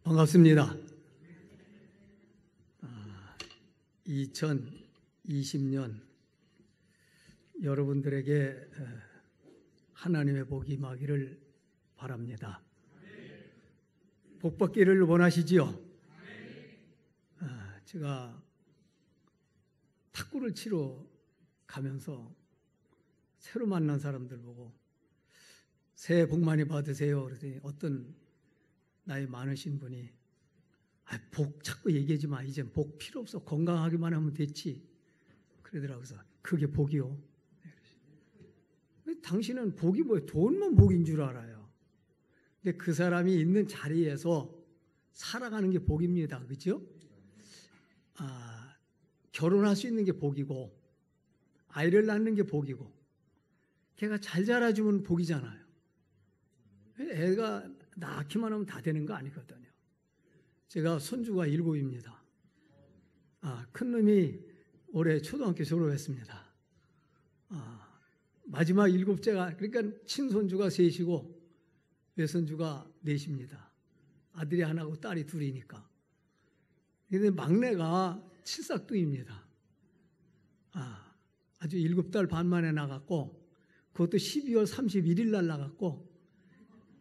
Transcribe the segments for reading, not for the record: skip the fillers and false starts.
반갑습니다. 2020년 여러분들에게 하나님의 복이 임하기를 바랍니다. 복 받기를 원하시지요? 제가 탁구를 치러 가면서 새로 만난 사람들 보고 새해 복 많이 받으세요. 그랬더니 어떤 나이 많으신 분이 복 자꾸 얘기하지 마. 이제 복 필요 없어. 건강하기만 하면 됐지. 그러더라고요. 그래서 그게 복이요. 당신은 복이 뭐예요? 돈만 복인 줄 알아요. 근데 그 사람이 있는 자리에서 살아가는 게 복입니다. 그렇죠? 결혼할 수 있는 게 복이고 아이를 낳는 게 복이고 걔가 잘 자라주면 복이잖아요. 애가 낳기만 하면 다 되는 거 아니거든요. 제가 손주가 7입니다. 큰 놈이 올해 초등학교 졸업했습니다. 마지막 7째가 그러니까 친손주가 3이고 외손주가 4입니다. 아들이 하나고 딸이 2이니까. 그런데 막내가 칠삭둥입니다. 아주 7달 반 만에 나갔고 그것도 12월 31일 날 나갔고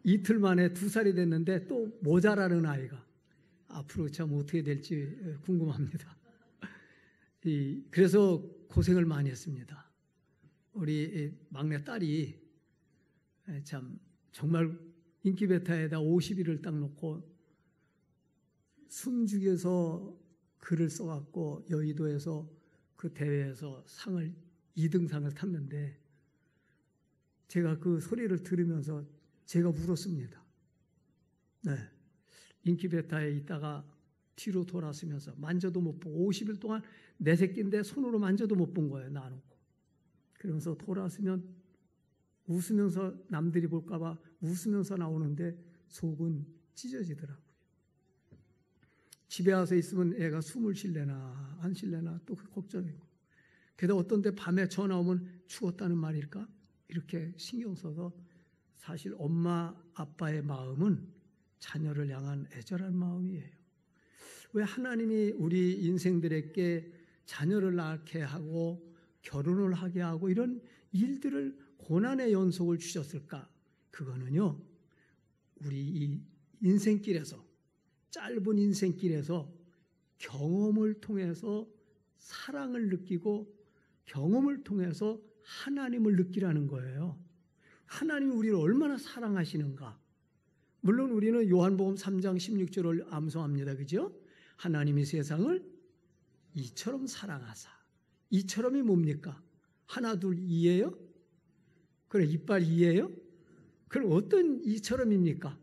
이틀 만에 2살이 됐는데 또 모자라는 아이가 앞으로 참 어떻게 될지 궁금합니다. 그래서 고생을 많이 했습니다. 우리 막내 딸이 참 정말 인기베타에다 50일을 딱 놓고 숨죽여서 글을 써갖고 여의도에서 그 대회에서 2등상을 탔는데 제가 그 소리를 들으면서 제가 울었습니다. 네. 인기베타에 있다가 뒤로 돌아서면서 만져도 못 보고 50일 동안 내 새끼인데 손으로 만져도 못 본 거예요. 놔놓고. 그러면서 돌아서면 웃으면서 남들이 볼까 봐 웃으면서 나오는데 속은 찢어지더라고요. 집에 와서 있으면 애가 숨을 쉴래나 안 쉴래나 또 걱정이고 게다가 어떤 데 밤에 전화 오면 죽었다는 말일까? 이렇게 신경 써서 사실 엄마 아빠의 마음은 자녀를 향한 애절한 마음이에요. 왜 하나님이 우리 인생들에게 자녀를 낳게 하고 결혼을 하게 하고 이런 일들을 고난의 연속을 주셨을까? 그거는요, 우리 이 인생길에서 짧은 인생길에서 경험을 통해서 사랑을 느끼고 경험을 통해서 하나님을 느끼라는 거예요. 하나님이 우리를 얼마나 사랑하시는가. 물론 우리는 요한복음 3장 16절을 암송합니다. 그죠? 하나님이 세상을 이처럼 사랑하사. 이처럼이 뭡니까? 하나 둘 이예요? 그래 이빨 이예요? 그럼 어떤 이처럼입니까?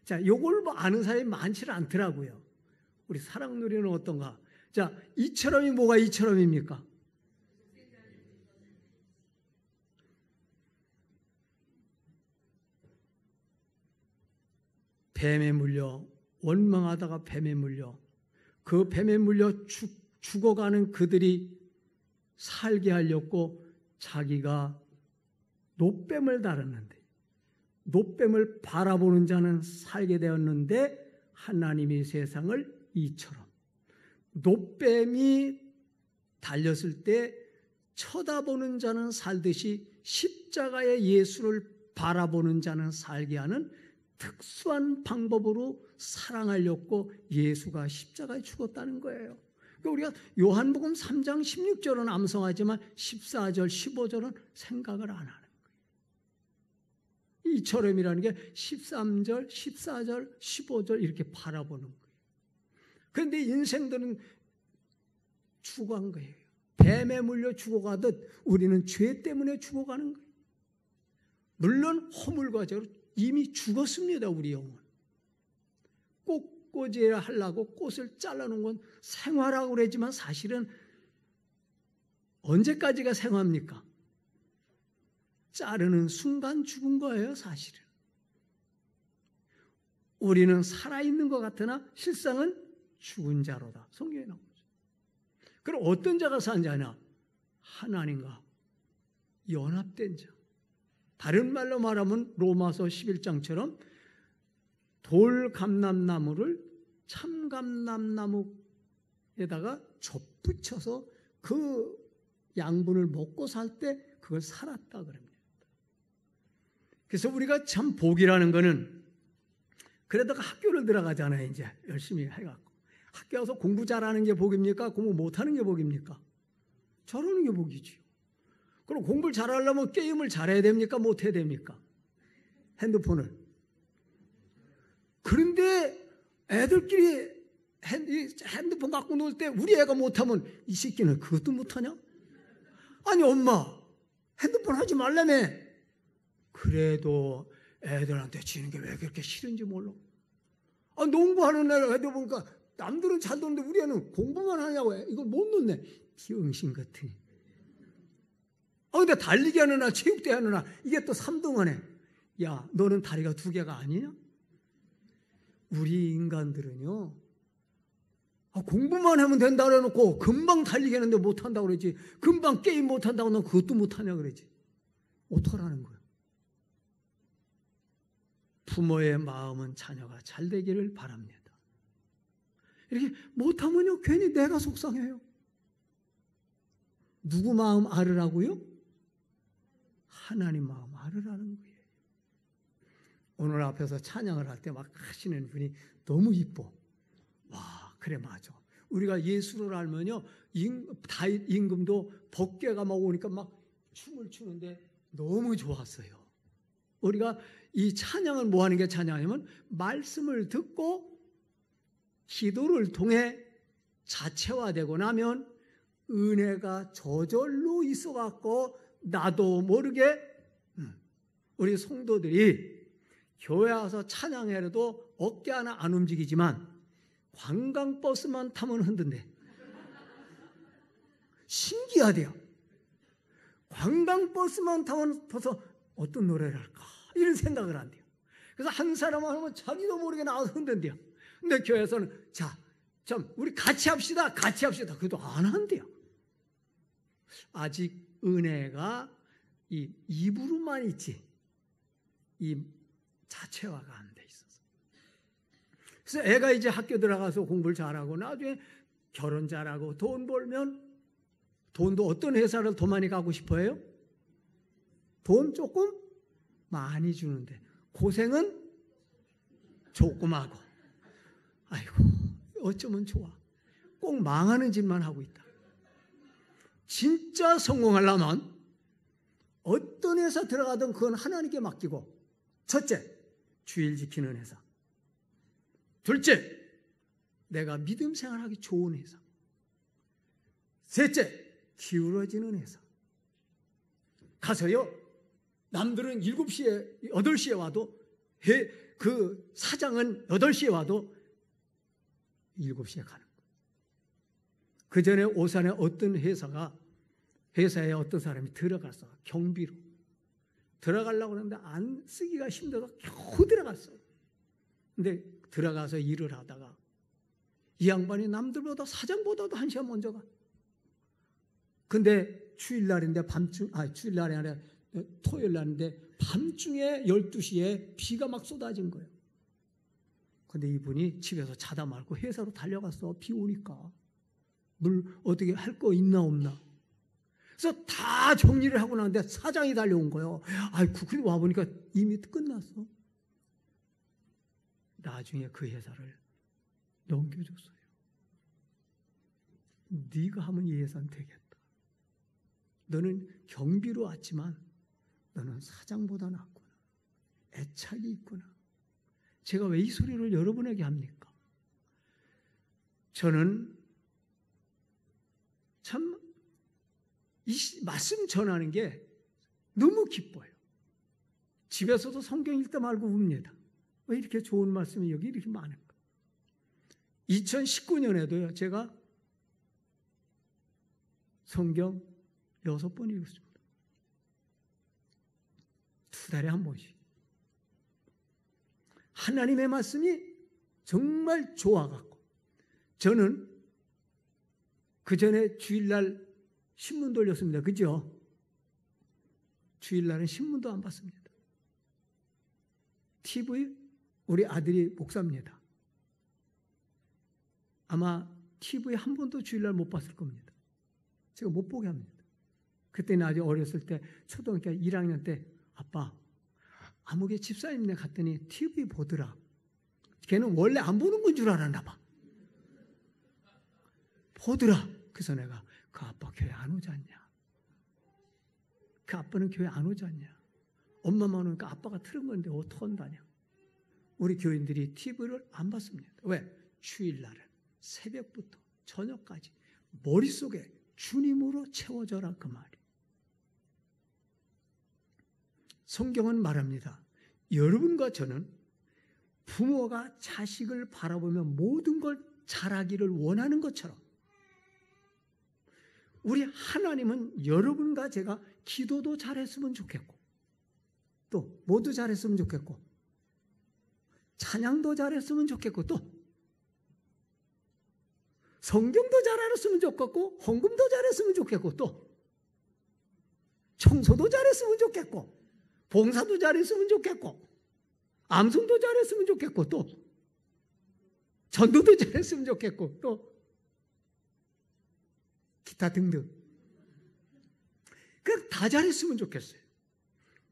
자, 요걸 아는 사람이 많지는 않더라고요. 우리 사랑놀이는 어떤가? 자, 이처럼이 뭐가 이처럼입니까? 뱀에 물려 원망하다가 뱀에 물려 그 뱀에 물려 죽어가는 그들이 살게 하려고 자기가 놋뱀을 달았는데 놋뱀을 바라보는 자는 살게 되었는데 하나님이 세상을 이처럼 놋뱀이 달렸을 때 쳐다보는 자는 살듯이 십자가의 예수를 바라보는 자는 살게 하는 특수한 방법으로 사랑하려고 예수가 십자가에 죽었다는 거예요. 그러니까 우리가 요한복음 3장 16절은 암송하지만 14절, 15절은 생각을 안 하는 거예요. 이처럼이라는 게 13절, 14절, 15절 이렇게 바라보는 거예요. 그런데 인생들은 죽어간 거예요. 뱀에 물려 죽어가듯 우리는 죄 때문에 죽어가는 거예요. 물론 허물과제로 이미 죽었습니다. 우리 영혼. 꽃꽂이를 하려고 꽃을 잘라놓은 건 생화라고 그러지만 사실은 언제까지가 생화입니까? 자르는 순간 죽은 거예요. 사실은. 우리는 살아있는 것 같으나 실상은 죽은 자로다. 성경에 나오죠. 그럼 어떤 자가 산 자냐? 하나님과 연합된 자. 다른 말로 말하면 로마서 11장처럼 돌감람나무를 참감람나무에다가 접붙여서 그 양분을 먹고 살 때 그걸 살았다 그럽니다. 그래서 우리가 참 복이라는 거는 그러다가 학교를 들어가잖아요. 이제 열심히 해갖고 학교 와서 공부 잘하는 게 복입니까? 공부 못하는 게 복입니까? 잘하는 게 복이지요. 그럼 공부를 잘하려면 게임을 잘해야 됩니까? 못해야 됩니까? 핸드폰을. 그런데 애들끼리 핸드폰 갖고 놀 때 우리 애가 못하면 이 새끼는 그것도 못하냐? 아니 엄마 핸드폰 하지 말라며. 그래도 애들한테 지는 게 왜 그렇게 싫은지 몰라. 농구하는 애들 보니까 남들은 잘 노는데 우리 애는 공부만 하냐고. 이걸 못 놓네. 비응신 같으니. 근데 달리기 하는 애, 체육대회 하는 애, 이게 또 3등하네. 야, 너는 다리가 2개가 아니냐? 우리 인간들은요, 공부만 하면 된다 그래놓고 금방 달리기 하는데 못한다고 그러지. 금방 게임 못한다고 너 그것도 못하냐 그러지. 어떡하라는 거야. 부모의 마음은 자녀가 잘 되기를 바랍니다. 이렇게 못하면요 괜히 내가 속상해요. 누구 마음 알으라고요? 하나님 마음 알으라는 거예요. 오늘 앞에서 찬양을 할 때 막 하시는 분이 너무 이뻐. 와, 그래 맞아. 우리가 예수를 알면요 다윗 임금도 법궤가 막 오니까 막 춤을 추는데 너무 좋았어요. 우리가 이 찬양을 뭐 하는 게 찬양이냐면 말씀을 듣고 기도를 통해 자체화되고 나면 은혜가 저절로 있어갖고 나도 모르게 우리 성도들이 교회 와서 찬양해도 어깨 하나 안 움직이지만 관광버스만 타면 흔든대. 신기하대요. 관광버스만 타면 벌써 어떤 노래를 할까 이런 생각을 한대요. 그래서 한 사람 하면 자기도 모르게 나와서 흔든대요. 근데 교회에서는 우리 같이 합시다. 그래도 안 한대요. 아직 은혜가 이 입으로만 있지 이 자체화가 안 돼 있어서. 그래서 애가 이제 학교 들어가서 공부를 잘하고 나중에 결혼 잘하고 돈 벌면 돈도 어떤 회사를 더 많이 가고 싶어요? 돈 조금 많이 주는데 고생은 조금 하고. 아이고 어쩌면 좋아. 꼭 망하는 짓만 하고 있다. 진짜 성공하려면 어떤 회사 들어가든 그건 하나님께 맡기고, 첫째, 주일 지키는 회사. 둘째, 내가 믿음 생활하기 좋은 회사. 셋째, 기울어지는 회사. 가서요, 남들은 7시에, 8시에 와도 그 사장은 8시에 와도 7시에 가는 거예요. 그 전에 오산에 어떤 회사에 어떤 사람이 들어갔어. 경비로. 들어가려고 하는데 안 쓰기가 힘들어서 겨우 들어갔어요. 근데 들어가서 일을 하다가 이 양반이 남들보다 사장보다도 1시간 먼저 가. 근데 주일날인데 주일날이 아니라 토요일날인데 밤중에 12시에 비가 막 쏟아진 거예요. 근데 이분이 집에서 자다 말고 회사로 달려갔어. 비 오니까. 물 어떻게 할 거 있나 없나. 그래서 다 정리를 하고 나는데 사장이 달려온 거예요. 아이고, 그래 와보니까 이미 끝났어. 나중에 그 회사를 넘겨줬어요. 네가 하면 이 회사는 되겠다. 너는 경비로 왔지만 너는 사장보다 낫구나. 애착이 있구나. 제가 왜 이 소리를 여러분에게 합니까? 저는 참 이 말씀 전하는 게 너무 기뻐요. 집에서도 성경 읽다 말고 웁니다. 왜 이렇게 좋은 말씀이 여기 이렇게 많을까? 2019년에도요, 제가 성경 6번 읽었습니다. 2달에 한 번씩. 하나님의 말씀이 정말 좋아갖고, 저는 그 전에 주일날 신문 돌렸습니다. 그죠? 주일날은 신문도 안 봤습니다. TV 우리 아들이 목사입니다. 아마 TV에 한 번도 주일날 못 봤을 겁니다. 제가 못 보게 합니다. 그때는 아주 어렸을 때 초등학교 1학년 때 아빠 아무개 집사님네 갔더니 TV 보더라. 걔는 원래 안 보는 건 줄 알았나 봐. 보더라. 그래서 내가 그 아빠 교회 안 오지 않냐. 그 아빠는 교회 안 오지 않냐. 엄마만 오니까 아빠가 틀은 건데 어떻게 한다냐. 우리 교인들이 TV를 안 봤습니다. 왜? 주일날은 새벽부터 저녁까지 머릿속에 주님으로 채워져라 그 말이. 성경은 말합니다. 여러분과 저는 부모가 자식을 바라보며 모든 걸 잘하기를 원하는 것처럼 우리 하나님은 여러분과 제가 기도도 잘했으면 좋겠고 또 모두 잘했으면 좋겠고 찬양도 잘했으면 좋겠고 또 성경도 잘 알았으면 좋겠고 헌금도 잘했으면 좋겠고 또 청소도 잘했으면 좋겠고 봉사도 잘했으면 좋겠고 암송도 잘했으면 좋겠고 또 전도도 잘했으면 좋겠고 또 기타 등등 그 다 잘했으면 좋겠어요.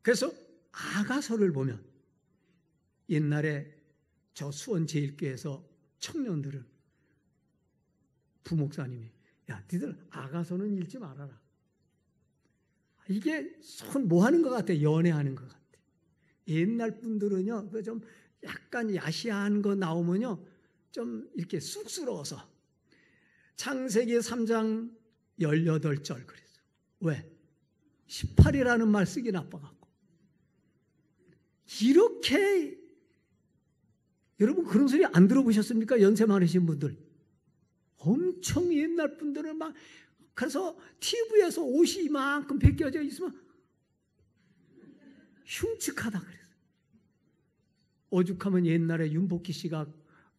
그래서 아가서를 보면 옛날에 저 수원 제일교회에서 청년들은 부목사님이 야 니들 아가서는 읽지 말아라. 이게 손 뭐 하는 것 같아? 연애하는 것 같아. 옛날 분들은요 좀 약간 야시한 거 나오면요 좀 이렇게 쑥스러워서 창세기 3장 18절 그랬어. 왜? 18이라는 말 쓰기 나빠갖고. 이렇게 여러분 그런 소리 안 들어보셨습니까? 연세 많으신 분들. 엄청 옛날 분들은 막 그래서 TV에서 옷이 이만큼 벗겨져 있으면 흉측하다 그랬어요. 오죽하면 옛날에 윤복희 씨가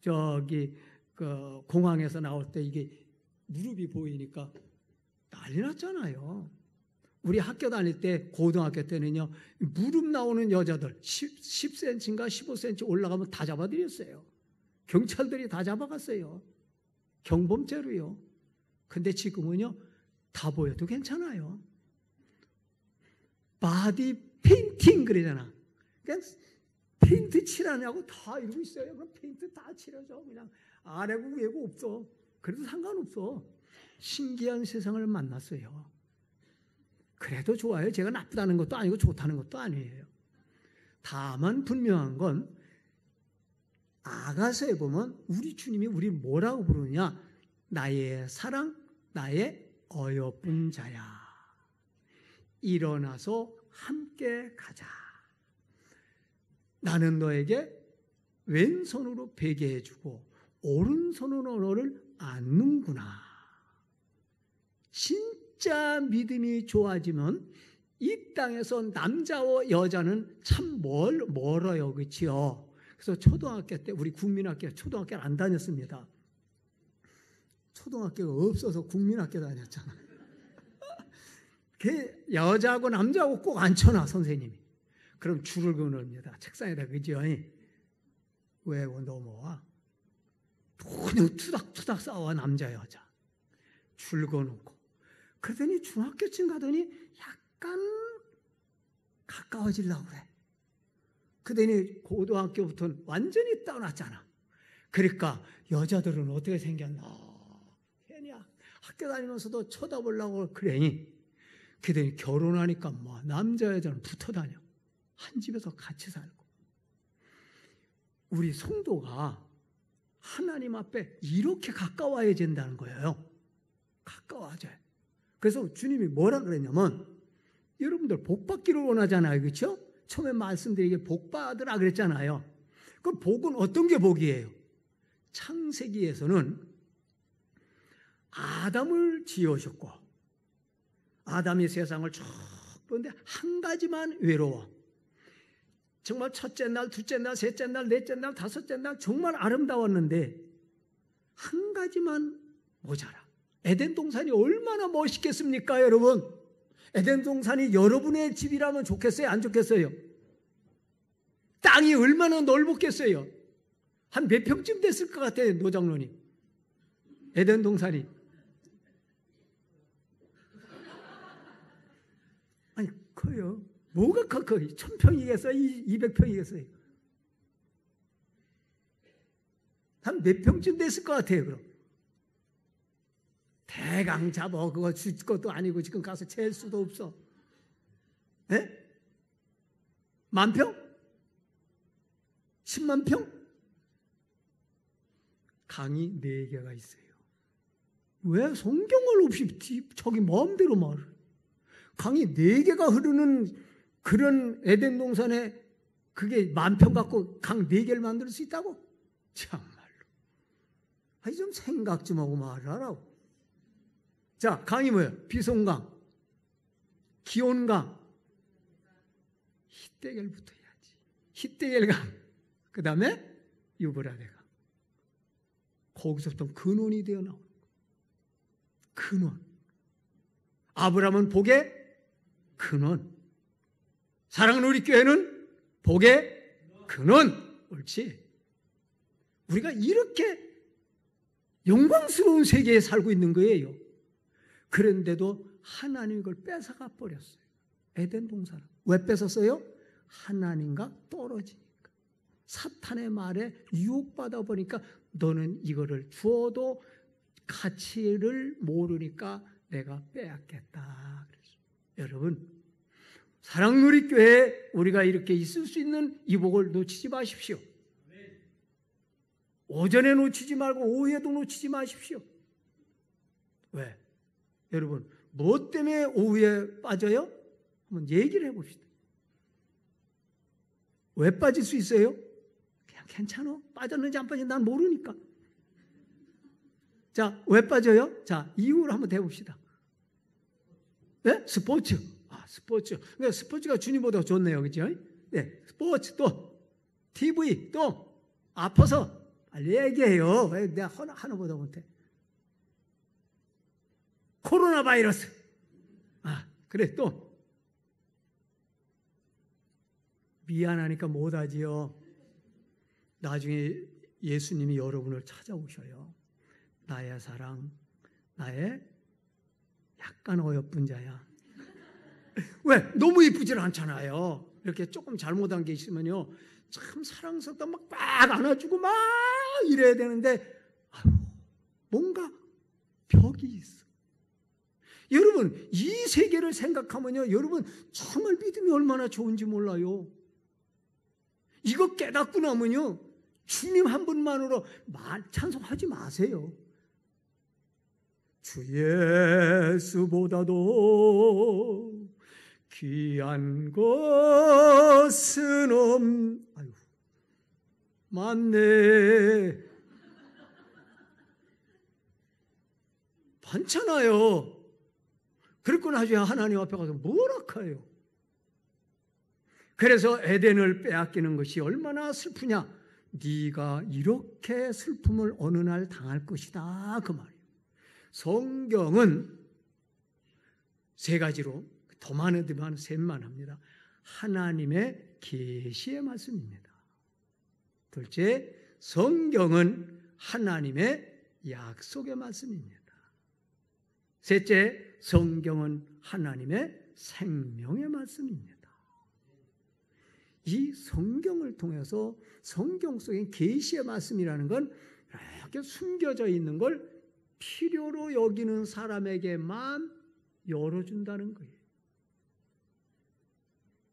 저기 그 공항에서 나올 때 이게 무릎이 보이니까 난리 났잖아요. 우리 학교 다닐 때 고등학교 때는요 무릎 나오는 여자들 10cm인가 15cm 올라가면 다 잡아들였어요. 경찰들이 다 잡아갔어요. 경범죄로요. 근데 지금은요 다 보여도 괜찮아요. 바디 페인팅 그러잖아. 그러니까 페인트 칠하냐고 다 이러고 있어요. 그럼 페인트 다 칠해줘. 그냥 아래고 위고 없어. 그래도 상관없어. 신기한 세상을 만났어요. 그래도 좋아요. 제가 나쁘다는 것도 아니고 좋다는 것도 아니에요. 다만 분명한 건 아가서에 보면 우리 주님이 우리 뭐라고 부르느냐. 나의 사랑, 나의 어여쁜 자야. 일어나서 함께 가자. 나는 너에게 왼손으로 베게 해주고 오른손으로 너를 안는구나. 진짜 믿음이 좋아지면 이 땅에서 남자와 여자는 참 멀어요. 그렇지요? 그래서 초등학교 때 우리 국민학교 초등학교를 안 다녔습니다. 초등학교가 없어서 국민학교 다녔잖아. 그 여자하고 남자하고 꼭 앉혀놔 선생님이. 그럼 줄을 그어놓습니다. 책상에다. 그죠? 왜 넘어와? 그냥 투닥투닥 싸워 남자 여자. 줄 그어놓고. 그러더니 중학교쯤 가더니 약간 가까워지려고 그래. 그러더니 고등학교부터는 완전히 떠났잖아. 그러니까 여자들은 어떻게 생겼나. 괜히 학교 다니면서도 쳐다보려고 그러니. 그러더니 결혼하니까 뭐 남자 여자는 붙어 다녀. 한 집에서 같이 살고. 우리 성도가 하나님 앞에 이렇게 가까워야 된다는 거예요. 가까워져요. 그래서 주님이 뭐라 그랬냐면 여러분들 복 받기를 원하잖아요. 그렇죠? 처음에 말씀드리기에 복 받으라 그랬잖아요. 그럼 복은 어떤 게 복이에요? 창세기에서는 아담을 지으셨고 아담이 세상을 쭉 보는데 한 가지만 외로워. 정말 첫째 날, 둘째 날, 셋째 날, 넷째 날, 다섯째 날 정말 아름다웠는데 한 가지만 모자라. 에덴 동산이 얼마나 멋있겠습니까, 여러분? 에덴 동산이 여러분의 집이라면 좋겠어요? 안 좋겠어요? 땅이 얼마나 넓었겠어요? 한 몇 평쯤 됐을 것 같아요, 노장로님. 에덴 동산이. 아니, 커요. 뭐가 커? 1000평이겠어요? 200평이겠어요? 한 몇 평쯤 됐을 것 같아요, 그럼. 대강 잡아. 그거 줄 것도 아니고 지금 가서 잴 수도 없어. 예? 10,000평? 10만 평? 강이 4개가 있어요. 왜 성경을 없이 저기 마음대로 말을? 강이 4개가 흐르는 그런 에덴 동산에 그게 10,000평 갖고 강 4개를 만들 수 있다고? 참말로. 아니 좀 생각 좀 하고 말하라고. 자, 강이 뭐예요? 비송강, 기온강, 히데겔부터 해야지. 히데겔강, 그 다음에 유브라데강. 거기서부터 근원이 되어 나오는 거예요. 근원. 아브라함은 복의 근원. 사랑하는 우리 교회는 복의 근원. 옳지. 우리가 이렇게 영광스러운 세계에 살고 있는 거예요. 그런데도 하나님이 그걸 뺏어가 버렸어요. 에덴 동산을. 왜 뺏었어요? 하나님과 떨어지니까. 사탄의 말에 유혹받아 보니까 너는 이거를 주어도 가치를 모르니까 내가 빼앗겠다. 그랬어요. 여러분, 사랑하는 우리 교회에 우리가 이렇게 있을 수 있는 이 복을 놓치지 마십시오. 오전에 놓치지 말고 오후에도 놓치지 마십시오. 왜? 여러분, 무엇 때문에 오후에 빠져요? 한번 얘기를 해봅시다. 왜 빠질 수 있어요? 그냥 괜찮아. 빠졌는지 안 빠졌는지 난 모르니까. 자, 왜 빠져요? 자, 이유를 한번 대봅시다. 네? 스포츠. 스포츠. 그러니까 스포츠가 주님보다 좋네요. 그죠? 네. 스포츠 또, TV 또, 아파서. 빨리 얘기해요. 왜 내가 하나보다 못해? 코로나 바이러스. 그래, 또. 미안하니까 못하지요. 나중에 예수님이 여러분을 찾아오셔요. 나의 사랑, 나의 약간 어여쁜 자야. 왜? 너무 이쁘질 않잖아요. 이렇게 조금 잘못한 게 있으면요. 참 사랑스럽다 막 안아주고 막 이래야 되는데 뭔가 벽이 있어. 여러분, 이 세계를 생각하면요. 여러분, 정말 믿음이 얼마나 좋은지 몰라요. 이거 깨닫고 나면요. 주님 한 분만으로 찬송하지 마세요. 주 예수보다도 귀한 것은 아유, 많네. 많잖아요. 그랬고 나중에 하나님 앞에 가서 뭐라 해요. 그래서 에덴을 빼앗기는 것이 얼마나 슬프냐. 네가 이렇게 슬픔을 어느 날 당할 것이다. 그 말이에요. 성경은 3가지로 더 많으면 셋만 합니다. 하나님의 계시의 말씀입니다. 둘째, 성경은 하나님의 약속의 말씀입니다. 셋째, 성경은 하나님의 생명의 말씀입니다. 이 성경을 통해서 성경 속에 계시의 말씀이라는 건 이렇게 숨겨져 있는 걸 필요로 여기는 사람에게만 열어준다는 거예요.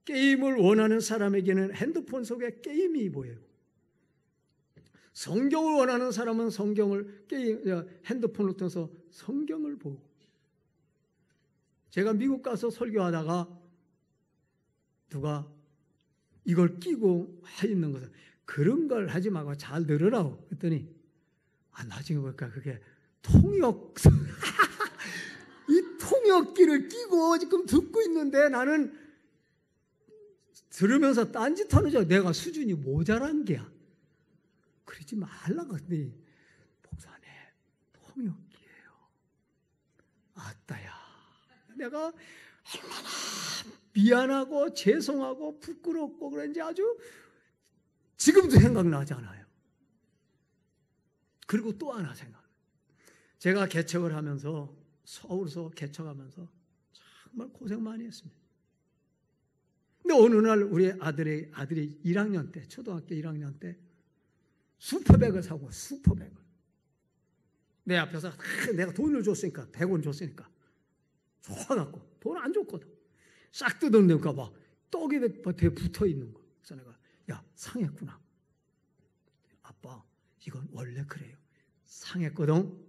게임을 원하는 사람에게는 핸드폰 속에 게임이 보여요. 성경을 원하는 사람은 핸드폰을 통해서 성경을 보고. 제가 미국 가서 설교하다가 누가 이걸 끼고 있는 것은 그런 걸 하지 말고 잘 들으라고 그랬더니 나중에 보니까 그게 통역 이 통역기를 끼고 지금 듣고 있는데 나는 들으면서 딴짓하는 줄 내가 수준이 모자란 게야. 그러지 말라고 했더니 목사님 통역기예요. 아따야, 내가 얼마나 미안하고 죄송하고 부끄럽고 그런지 아주 지금도 생각나잖아요. 그리고 또 하나 생각. 제가 개척을 하면서 서울서 개척하면서 정말 고생 많이 했습니다. 근데 어느 날 우리 아들이 1학년 때, 초등학교 1학년 때 슈퍼백을 사고, 슈퍼백을. 내 앞에서 내가 돈을 줬으니까, 100원 줬으니까 좋아갖고, 돈 안 줬거든. 싹 뜯어내니까 막 떡이 되게 붙어 있는 거. 그래서 내가, 야, 상했구나. 아빠, 이건 원래 그래요. 상했거든.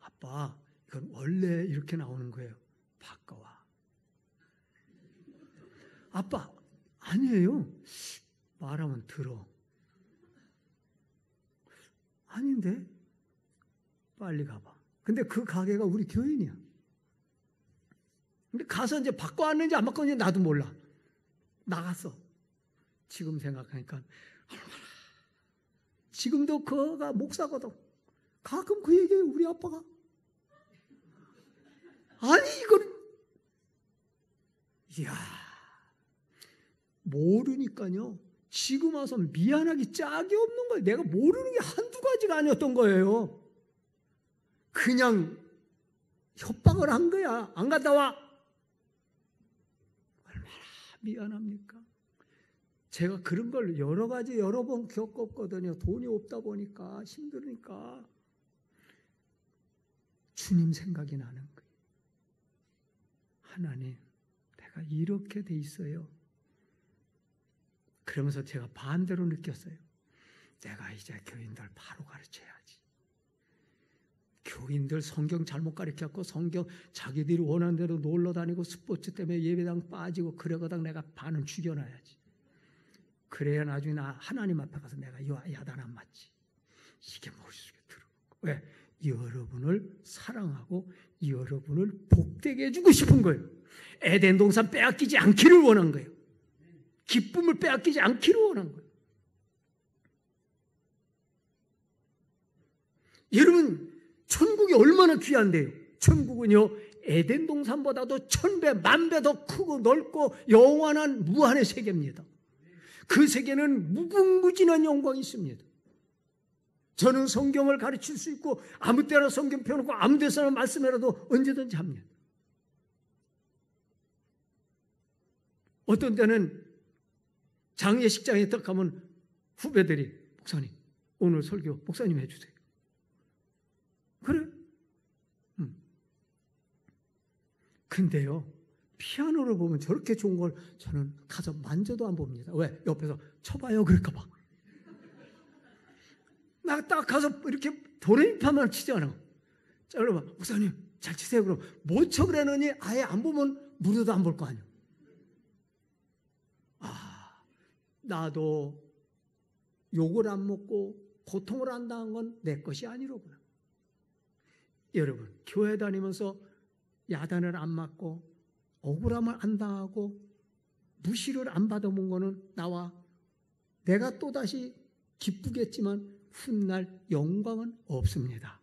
아빠, 이건 원래 이렇게 나오는 거예요. 바꿔와. 아빠, 아니에요. 말하면 들어. 아닌데? 빨리 가봐. 근데 그 가게가 우리 교인이야. 근데 가서 이제 바꿔왔는지 안 바꿔왔는지 나도 몰라. 나갔어. 지금 생각하니까 얼마나. 지금도 그가 목사거든. 가끔 그 얘기해요, 우리 아빠가. 아니, 이건, 이야, 모르니까요. 지금 와서 미안하기 짝이 없는 거예요. 내가 모르는 게 한두 가지가 아니었던 거예요. 그냥 협박을 한 거야. 안 갔다 와. 얼마나 미안합니까? 제가 그런 걸 여러 가지 여러 번 겪었거든요. 돈이 없다 보니까 힘드니까. 주님 생각이 나는 거예요. 하나님, 내가 이렇게 돼 있어요. 그러면서 제가 반대로 느꼈어요. 내가 이제 교인들 바로 가르쳐야지. 교인들 성경 잘못 가르쳤고 성경 자기들이 원하는 대로 놀러 다니고 스포츠 때문에 예배당 빠지고 그러거든 내가 반은 죽여놔야지. 그래야 나중에 나 하나님 앞에 가서 내가 야단 안 맞지. 이게 머릿속에 들어오고. 왜? 여러분을 사랑하고 여러분을 복되게 해주고 싶은 거예요. 에덴 동산 빼앗기지 않기를 원한 거예요. 기쁨을 빼앗기지 않기를 원한 거예요. 여러분, 천국이 얼마나 귀한데요. 천국은요, 에덴 동산보다도 1000배, 10,000배 더 크고 넓고 영원한 무한의 세계입니다. 그 세계는 무궁무진한 영광이 있습니다. 저는 성경을 가르칠 수 있고 아무 때나 성경 펴놓고 아무 데서나 말씀해라도 언제든지 합니다. 어떤 때는 장례식장에 딱 가면 후배들이 목사님 오늘 설교 목사님 해주세요. 그래? 근데요 피아노를 보면 저렇게 좋은 걸 저는 가서 만져도 안 봅니다. 왜? 옆에서 쳐봐요 그럴까 봐. 나 딱 가서 이렇게 도레미파만 치지 않아. 자 그러면 목사님 잘 치세요. 그럼 못 쳐 그러느니 아예 안 보면 무료도 안 볼 거 아니야. 나도 욕을 안 먹고 고통을 안 당한 건 내 것이 아니로구나. 여러분 교회 다니면서 야단을 안 맞고 억울함을 안 당하고 무시를 안 받아본 거는 나와 내가 또다시 기쁘겠지만 훗날 영광은 없습니다.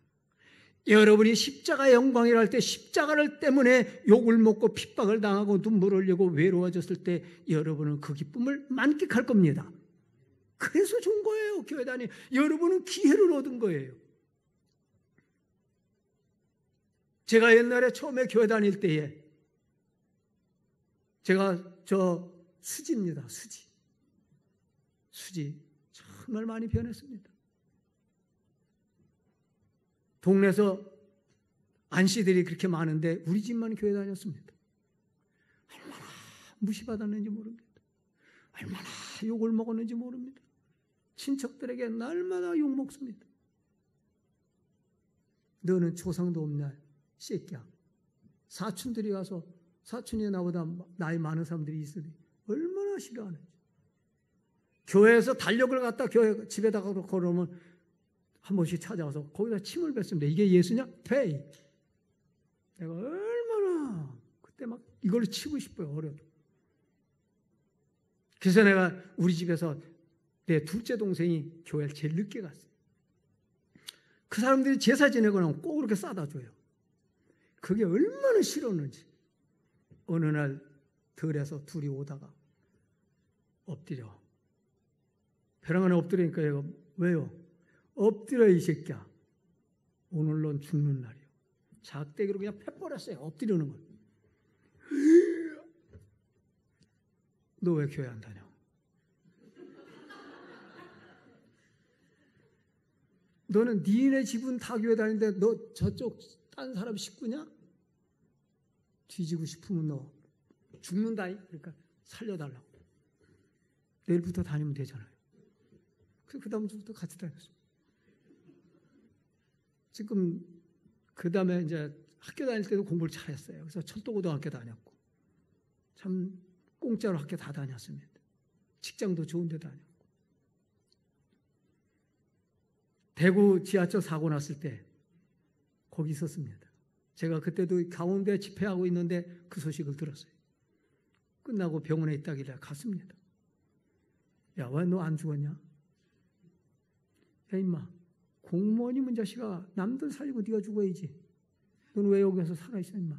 여러분이 십자가의 영광이라 할 때 십자가를 때문에 욕을 먹고 핍박을 당하고 눈물을 흘리고 외로워졌을 때 여러분은 그 기쁨을 만끽할 겁니다. 그래서 좋은 거예요. 교회 다니 여러분은 기회를 얻은 거예요. 제가 옛날에 처음에 교회 다닐 때에 제가 수지입니다. 수지 정말 많이 변했습니다. 동네에서 안씨들이 그렇게 많은데 우리 집만 교회 다녔습니다. 얼마나 무시받았는지 모릅니다. 얼마나 욕을 먹었는지 모릅니다. 친척들에게 날마다 욕 먹습니다. 너는 조상도 없냐 새끼야. 사촌들이 가서 사촌이 나보다 나이 많은 사람들이 있으니 얼마나 싫어하는지. 교회에서 달력을 갖다 교회 집에다가 걸어오면 한 번씩 찾아와서 거기다 침을 뱉습니다. 이게 예수냐? 페이. 내가 얼마나 그때 막 이걸로 치고 싶어요. 어려도. 그래서 내가 우리 집에서 내 둘째 동생이 교회를 제일 늦게 갔어요. 그 사람들이 제사 지내고 나면 꼭 그렇게 싸다 줘요. 그게 얼마나 싫었는지. 어느 날 들에서 둘이 오다가 엎드려 벼랑 안에 엎드리니까 얘가 왜요? 엎드려 이 새끼야. 오늘 넌 죽는 날이요. 작대기로 그냥 패버렸어요. 엎드리는 걸. 너 왜 교회 안 다녀? 너는 니네 집은 다 교회 다니는데 너 저쪽 딴 사람 식구냐? 뒤지고 싶으면 너 죽는다. 그러니까 살려달라고. 내일부터 다니면 되잖아요. 그 다음부터 같이 다녔어요. 지금 그 다음에 이제 학교 다닐 때도 공부를 잘했어요. 그래서 철도고등학교 다녔고 참 공짜로 학교 다 다녔습니다. 직장도 좋은 데 다녔고. 대구 지하철 사고 났을 때 거기 있었습니다. 제가 그때도 가운데 집회하고 있는데 그 소식을 들었어요. 끝나고 병원에 있다길래 갔습니다. 야, 왜 너 안 죽었냐? 야, 임마, 공무원이면 자식아, 남들 살리고 네가 죽어야지. 너는 왜 여기서 살아있어, 임마?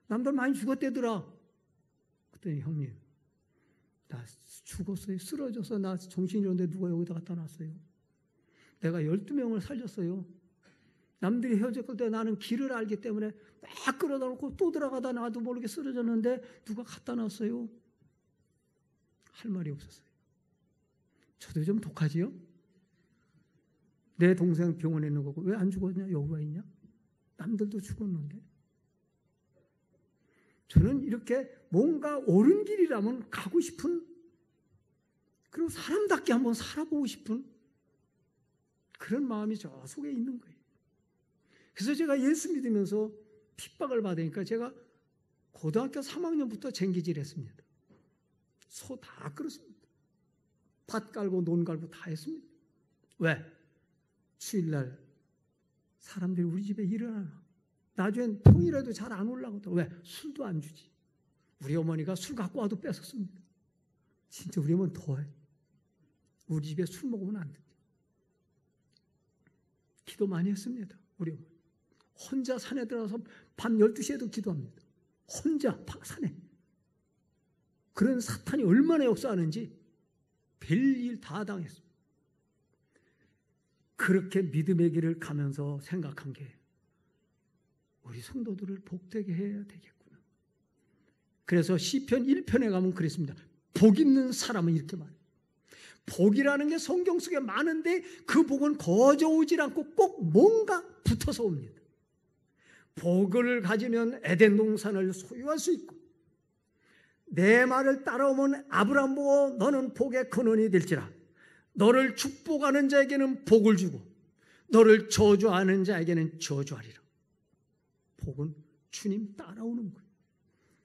남들 많이 죽었대더라. 그랬더니 형님, 나 죽었어요. 쓰러져서 나 정신이 이런데 누가 여기다 갖다 놨어요. 내가 12명을 살렸어요. 남들이 헤어졌을 때 나는 길을 알기 때문에 막 끌어다 놓고 또 들어가다 나도 모르게 쓰러졌는데 누가 갖다 놨어요. 할 말이 없었어요. 저도 좀 독하지요? 내 동생 병원에 있는 거고 왜 안 죽었냐? 여기가 있냐? 남들도 죽었는데. 저는 이렇게 뭔가 옳은 길이라면 가고 싶은, 그리고 사람답게 한번 살아보고 싶은 그런 마음이 저 속에 있는 거예요. 그래서 제가 예수 믿으면서 핍박을 받으니까 제가 고등학교 3학년부터 쟁기질 했습니다. 소 다 끌었습니다. 밭 깔고 논 깔고 다 했습니다. 왜? 주일날 사람들이 우리 집에 일을 하나. 나중엔 통이라도 잘 안 올라오거든. 왜? 술도 안 주지. 우리 어머니가 술 갖고 와도 뺏었습니다. 진짜 우리 어머니 더해. 우리 집에 술 먹으면 안 돼. 기도 많이 했습니다. 우리 어머니. 혼자 산에 들어가서 밤 12시에도 기도합니다. 혼자 산에. 그런 사탄이 얼마나 역사하는지 별일 다 당했습니다. 그렇게 믿음의 길을 가면서 생각한 게 우리 성도들을 복되게 해야 되겠구나. 그래서 시편 1편에 가면 그랬습니다. 복 있는 사람은 이렇게 말해요. 복이라는 게 성경 속에 많은데 그 복은 거저 오질 않고 꼭 뭔가 붙어서 옵니다. 복을 가지면 에덴 동산을 소유할 수 있고, 내 말을 따라오면 아브라함 보고 너는 복의 근원이 될지라. 너를 축복하는 자에게는 복을 주고 너를 저주하는 자에게는 저주하리라. 복은 주님 따라오는 거예요.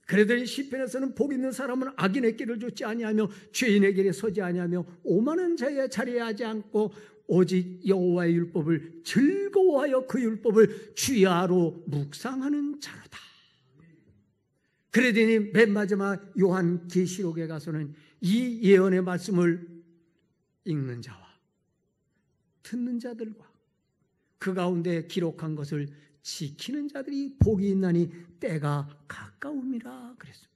그러더니 시편에서는 복 있는 사람은 악인의 길을 좇지 아니하며 죄인의 길에 서지 아니하며 오만한 자의 자리에 하지 않고 오직 여호와의 율법을 즐거워하여 그 율법을 주야로 묵상하는 자로다. 그러더니 맨 마지막 요한 계시록에 가서는 이 예언의 말씀을 읽는 자와 듣는 자들과 그 가운데 기록한 것을 지키는 자들이 복이 있나니 때가 가까움이라 그랬습니다.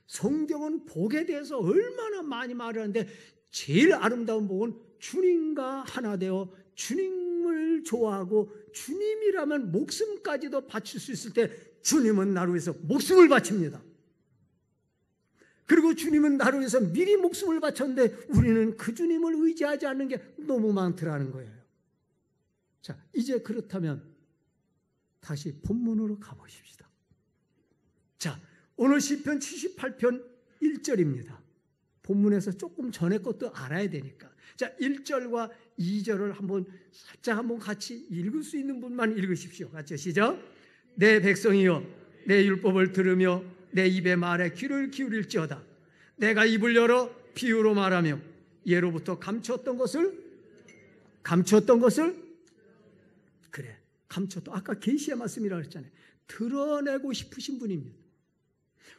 성경은 복에 대해서 얼마나 많이 말을 하는데 제일 아름다운 복은 주님과 하나 되어 주님을 좋아하고 주님이라면 목숨까지도 바칠 수 있을 때 주님은 나를 위해서 목숨을 바칩니다. 그리고 주님은 나를 위해서 미리 목숨을 바쳤는데 우리는 그 주님을 의지하지 않는 게 너무 많더라는 거예요. 자, 이제 그렇다면 다시 본문으로 가보십시다. 자, 오늘 시편 78편 1절입니다. 본문에서 조금 전에 것도 알아야 되니까. 자, 1절과 2절을 살짝 같이 읽을 수 있는 분만 읽으십시오. 같이 시작. 내 백성이여, 내 율법을 들으며 내 입의 말에 귀를 기울일지어다. 내가 입을 열어 비유로 말하며 예로부터 감추었던 것을 그래, 감췄다. 아까 계시의 말씀이라고 했잖아요. 드러내고 싶으신 분입니다.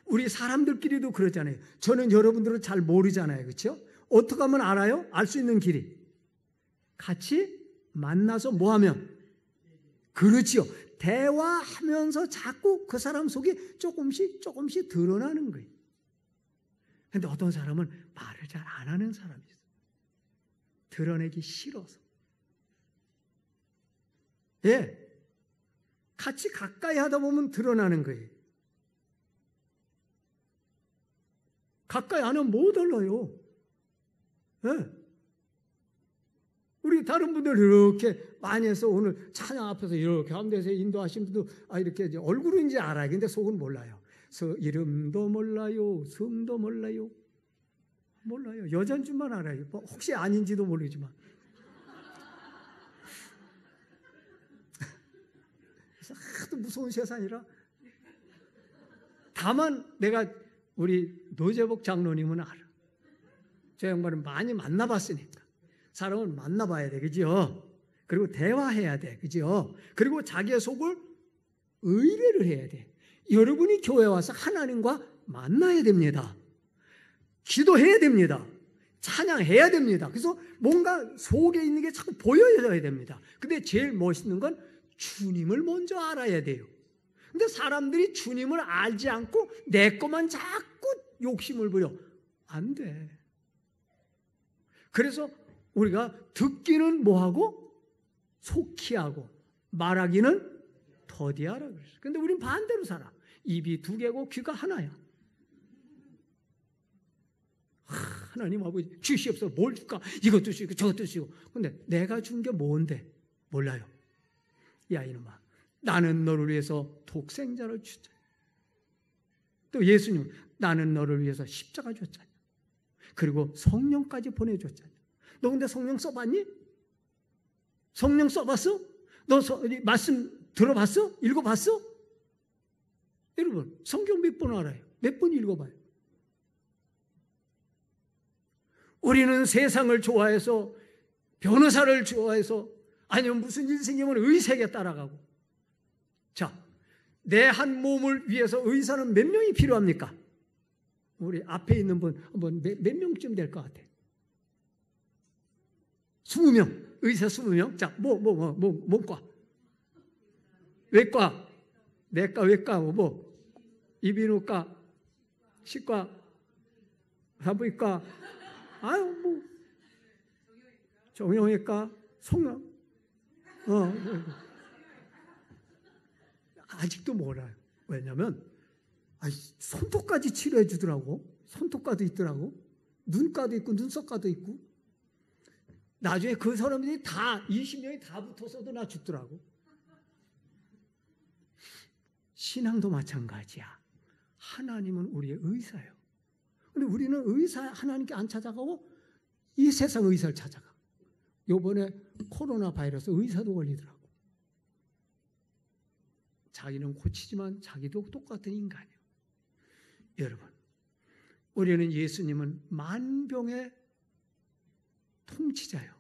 우리 사람들끼리도 그러잖아요. 저는 여러분들은 잘 모르잖아요. 그렇죠? 어떻게 하면 알아요? 알 수 있는 길이 같이 만나서 뭐 하면? 그렇지요. 대화하면서 자꾸 그 사람 속이 조금씩 드러나는 거예요. 그런데 어떤 사람은 말을 잘 안 하는 사람이 있어요. 드러내기 싫어서. 예. 같이 가까이 하다 보면 드러나는 거예요. 가까이 안 하면 못 올라요. 예. 우리 다른 분들 이렇게 많이 해서 오늘 찬양 앞에서 이렇게 함대에서 인도하신 분도 이렇게 이제 얼굴은 이제 알아요. 근데 속은 몰라요. 이름도 몰라요. 성도 몰라요. 몰라요. 여자인 줄만 알아요. 혹시 아닌지도 모르지만. 그래서 하도 무서운 세상이라. 다만 내가 우리 노재복 장로님은 알아. 저 양반은 많이 만나봤으니까. 사람을 만나봐야 돼. 그죠? 그리고 대화해야 돼. 그죠? 그리고 자기의 속을 의뢰를 해야 돼. 여러분이 교회 와서 하나님과 만나야 됩니다. 기도해야 됩니다. 찬양해야 됩니다. 그래서 뭔가 속에 있는 게 자꾸 보여져야 됩니다. 근데 제일 멋있는 건 주님을 먼저 알아야 돼요. 근데 사람들이 주님을 알지 않고 내 것만 자꾸 욕심을 부려. 안 돼. 그래서 우리가 듣기는 뭐하고? 속히 하고 말하기는 더디하라 그랬어요. 근데 우린 반대로 살아. 입이 두 개고 귀가 하나야. 하나님 아버지 주시옵소서. 뭘 줄까? 이것도 주시고 저것도 주시고. 근데 내가 준 게 뭔데? 몰라요. 야 이놈아, 나는 너를 위해서 독생자를 주자. 또 예수님, 나는 너를 위해서 십자가 줬잖아. 그리고 성령까지 보내줬잖아. 너 근데 성령 써봤니? 성령 써봤어? 너 말씀 들어봤어? 읽어봤어? 여러분 성경 몇 번 알아요? 몇 번 읽어봐요? 우리는 세상을 좋아해서, 변호사를 좋아해서, 아니면 무슨 일 생기면 의사에게 따라가고. 자, 내 한 몸을 위해서 의사는 몇 명이 필요합니까? 우리 앞에 있는 분 한번 몇 명쯤 될 것 같아? 20명. 의사 20명. 자, 뭐과? 외과, 내과, 외과, 이비인후과, 치과, 산부인과, 정형외과, 성형. 아직도 몰라요. 왜냐면 손톱까지 치료해 주더라고. 손톱과도 있더라고. 눈과도 있고 눈썹과도 있고. 나중에 그 사람들이 다 20명이 다 붙어서도 나 죽더라고. 신앙도 마찬가지야. 하나님은 우리의 의사예요. 근데 우리는 의사 하나님께 안 찾아가고 이 세상 의사를 찾아가. 요번에 코로나 바이러스 의사도 걸리더라고. 자기는 고치지만 자기도 똑같은 인간이에요. 여러분, 우리는 예수님은 만병의 통치자요.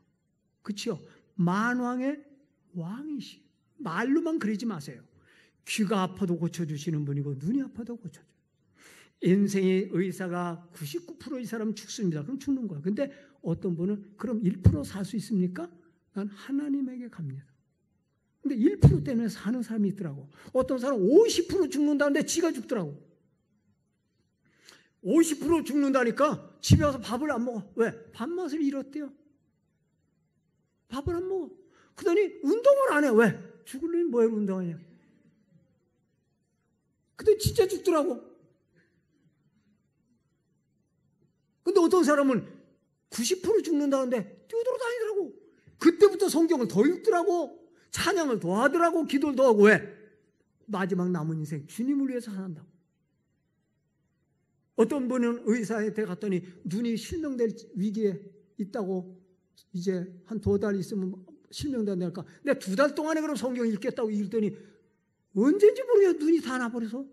그렇죠? 만왕의 왕이시. 말로만 그러지 마세요. 귀가 아파도 고쳐주시는 분이고 눈이 아파도 고쳐줘요. 인생의 의사가 99%의 사람은 죽습니다. 그럼 죽는 거야. 근데 어떤 분은 그럼 1% 살 수 있습니까? 난 하나님에게 갑니다. 근데 1% 때문에 사는 사람이 있더라고. 어떤 사람은 50% 죽는다는데 지가 죽더라고. 50% 죽는다니까 집에 와서 밥을 안 먹어. 왜? 밥맛을 잃었대요. 밥을 안 먹어. 그러더니 운동을 안 해. 왜? 죽으려면 뭐해 운동하냐. 근데 진짜 죽더라고. 근데 어떤 사람은 90% 죽는다는데 뛰어돌아다니더라고. 그때부터 성경을 더 읽더라고. 찬양을 더 하더라고. 기도를 더 하고. 왜? 마지막 남은 인생 주님을 위해서 산다고. 어떤 분은 의사한테 갔더니 눈이 실명될 위기에 있다고. 이제 한 2달 있으면 실명된다니까. 내가 2달 동안에 그럼 성경 읽겠다고 읽더니 언제인지 모르겠어. 눈이 다 나버려서.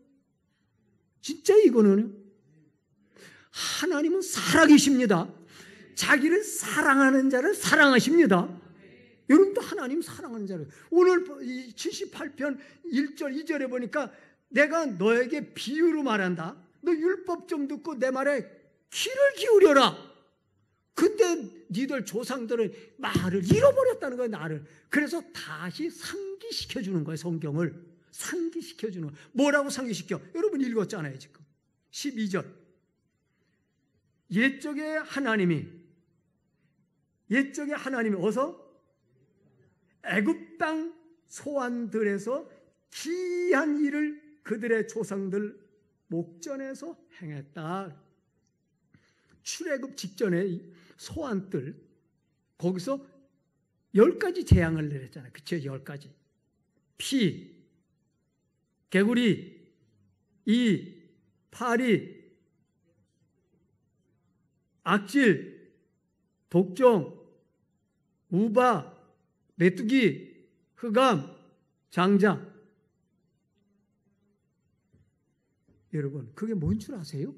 진짜 이거는 하나님은 살아계십니다. 자기를 사랑하는 자를 사랑하십니다. 여러분도 하나님 사랑하는 자를. 오늘 78편 1절 2절에 보니까 내가 너에게 비유로 말한다. 너 율법 좀 듣고 내 말에 귀를 기울여라. 근데 니들 조상들은 말을 잃어버렸다는 거야. 나를. 그래서 다시 상기시켜 주는 거예요. 성경을 상기시켜 주는 거예요. 뭐라고 상기시켜? 여러분 읽었잖아요. 지금 12절. 옛적에 하나님이 옛적에 하나님이 어서 애굽 땅 소환들에서 기이한 일을 그들의 조상들 목전에서 행했다. 출애굽 직전에 소환들 거기서 10가지 재앙을 내렸잖아요. 그쵸? 10가지. 피, 개구리, 이, 파리, 악질, 독종, 우바, 메뚜기, 흑암, 장자. 여러분, 그게 뭔 줄 아세요?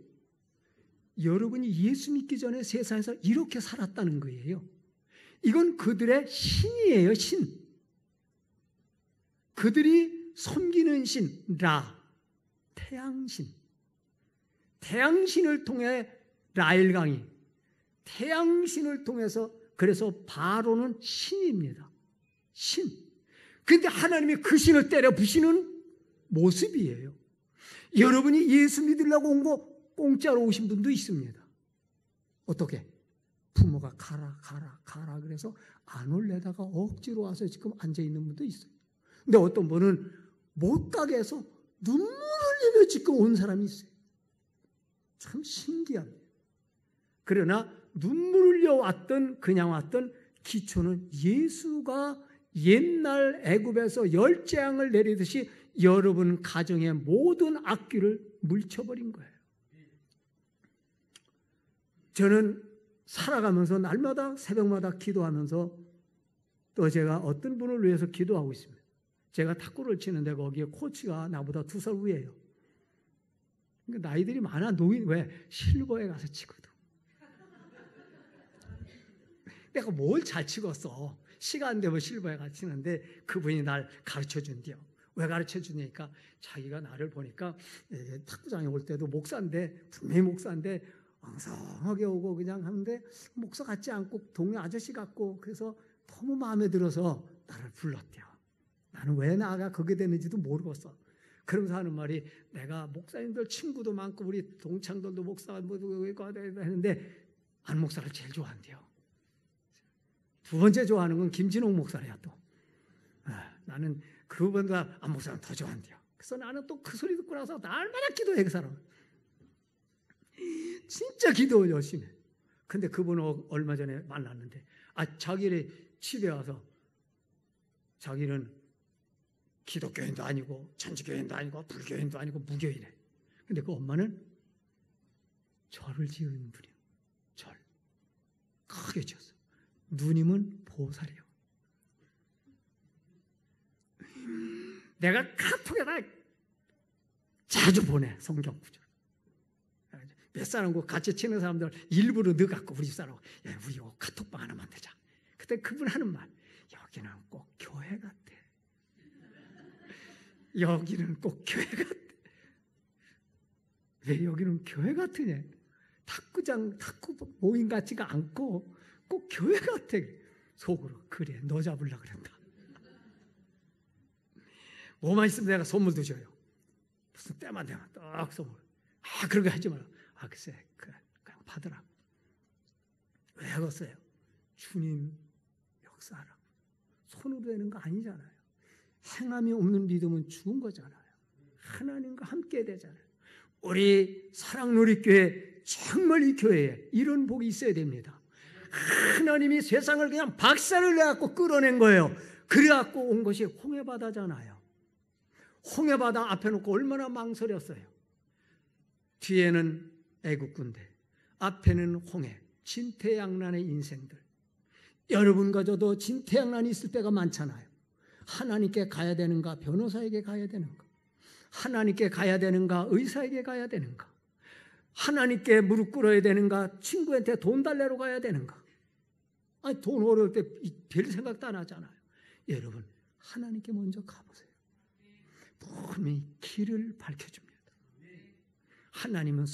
여러분이 예수 믿기 전에 세상에서 이렇게 살았다는 거예요. 이건 그들의 신이에요, 신. 그들이 섬기는 신, 라, 태양신. 태양신을 통해 라일강이, 태양신을 통해서 그래서 바로는 신입니다. 신. 그런데 하나님이 그 신을 때려 부시는 모습이에요. 여러분이 예수 믿으려고 온 거 공짜로 오신 분도 있습니다. 어떻게? 부모가 가라 그래서 안 올래다가 억지로 와서 지금 앉아있는 분도 있어요. 근데 어떤 분은 못 가게 해서 눈물 흘리며 지금 온 사람이 있어요. 참 신기합니다. 그러나 눈물 흘려 왔던 그냥 왔던 기초는 예수가 옛날 애굽에서 열재앙을 내리듯이 여러분 가정의 모든 악귀를 물쳐버린 거예요. 저는 살아가면서 날마다 새벽마다 기도하면서 또 제가 어떤 분을 위해서 기도하고 있습니다. 제가 탁구를 치는데 거기에 코치가 나보다 2살 위에요. 그러니까 나이들이 많아. 노인 왜? 실버에 가서 치거든. 내가 뭘 잘 치겠어. 시간 되면 실버에 가서 치는데 그분이 날 가르쳐준대요. 왜 가르쳐주니까 자기가 나를 보니까 탁구장에 올 때도 목사인데 분명히 목사인데 엉성하게 오고 그냥 하는데 목사 같지 않고 동네 아저씨 같고 그래서 너무 마음에 들어서 나를 불렀대요. 나는 왜 나가 거기에 됐는지도 모르겠어. 그러면서 하는 말이 내가 목사님들 친구도 많고 우리 동창들도 목사가 모두 했는데 안 목사를 제일 좋아한대요. 두 번째 좋아하는 건 김진홍 목사래요 또. 나는 그분보다 안 목사는 더 좋아한대요. 그래서 나는 또 그 소리 듣고 나서 날마다 기도해 그 사람. 진짜 기도 열심히 해. 근데 그분은 얼마 전에 만났는데 자기네 집에 와서 자기는 기독교인도 아니고 천주교인도 아니고 불교인도 아니고 무교인이래. 근데 그 엄마는 절을 지은 분이에요. 절. 크게 지었어. 누님은 보살이요. 내가 카톡에다 자주 보내 성경 구절. 몇 사람과 같이 치는 사람들 일부러 넣어갖고 우리 집사람하고 야, 우리 이거 카톡방 하나 만들자. 그때 그분 하는 말 여기는 꼭 교회 같아. 여기는 꼭 교회 같아. 왜 여기는 교회 같으냐? 탁구 모임 같지가 않고 꼭 교회 같아. 속으로 그래 너 잡으려고 그런다. 뭐만 있으면 내가 선물도 줘요. 무슨 때만 되면 딱 선물. 그런 거 하지 마라. 글쎄 그냥 받으라. 왜 하겠어요? 주님 역사하라. 손으로 되는 거 아니잖아요. 행함이 없는 믿음은 죽은 거잖아요. 하나님과 함께 되잖아요. 우리 사랑누리교회 정말 이 교회에 이런 복이 있어야 됩니다. 하나님이 세상을 그냥 박살을 내갖고 끌어낸 거예요. 그래갖고 온 것이 홍해바다잖아요. 홍해바다 앞에 놓고 얼마나 망설였어요. 뒤에는 애국 군대, 앞에는 홍해, 진퇴양난의 인생들. 여러분과 저도 진퇴양난이 있을 때가 많잖아요. 하나님께 가야 되는가, 변호사에게 가야 되는가, 하나님께 가야 되는가, 의사에게 가야 되는가, 하나님께 무릎 꿇어야 되는가, 친구한테 돈 달래러 가야 되는가. 돈 어려울 때 별 생각도 안 하잖아요. 여러분, 하나님께 먼저 가보세요. 분명히 길을 밝혀줍니다. 하나님은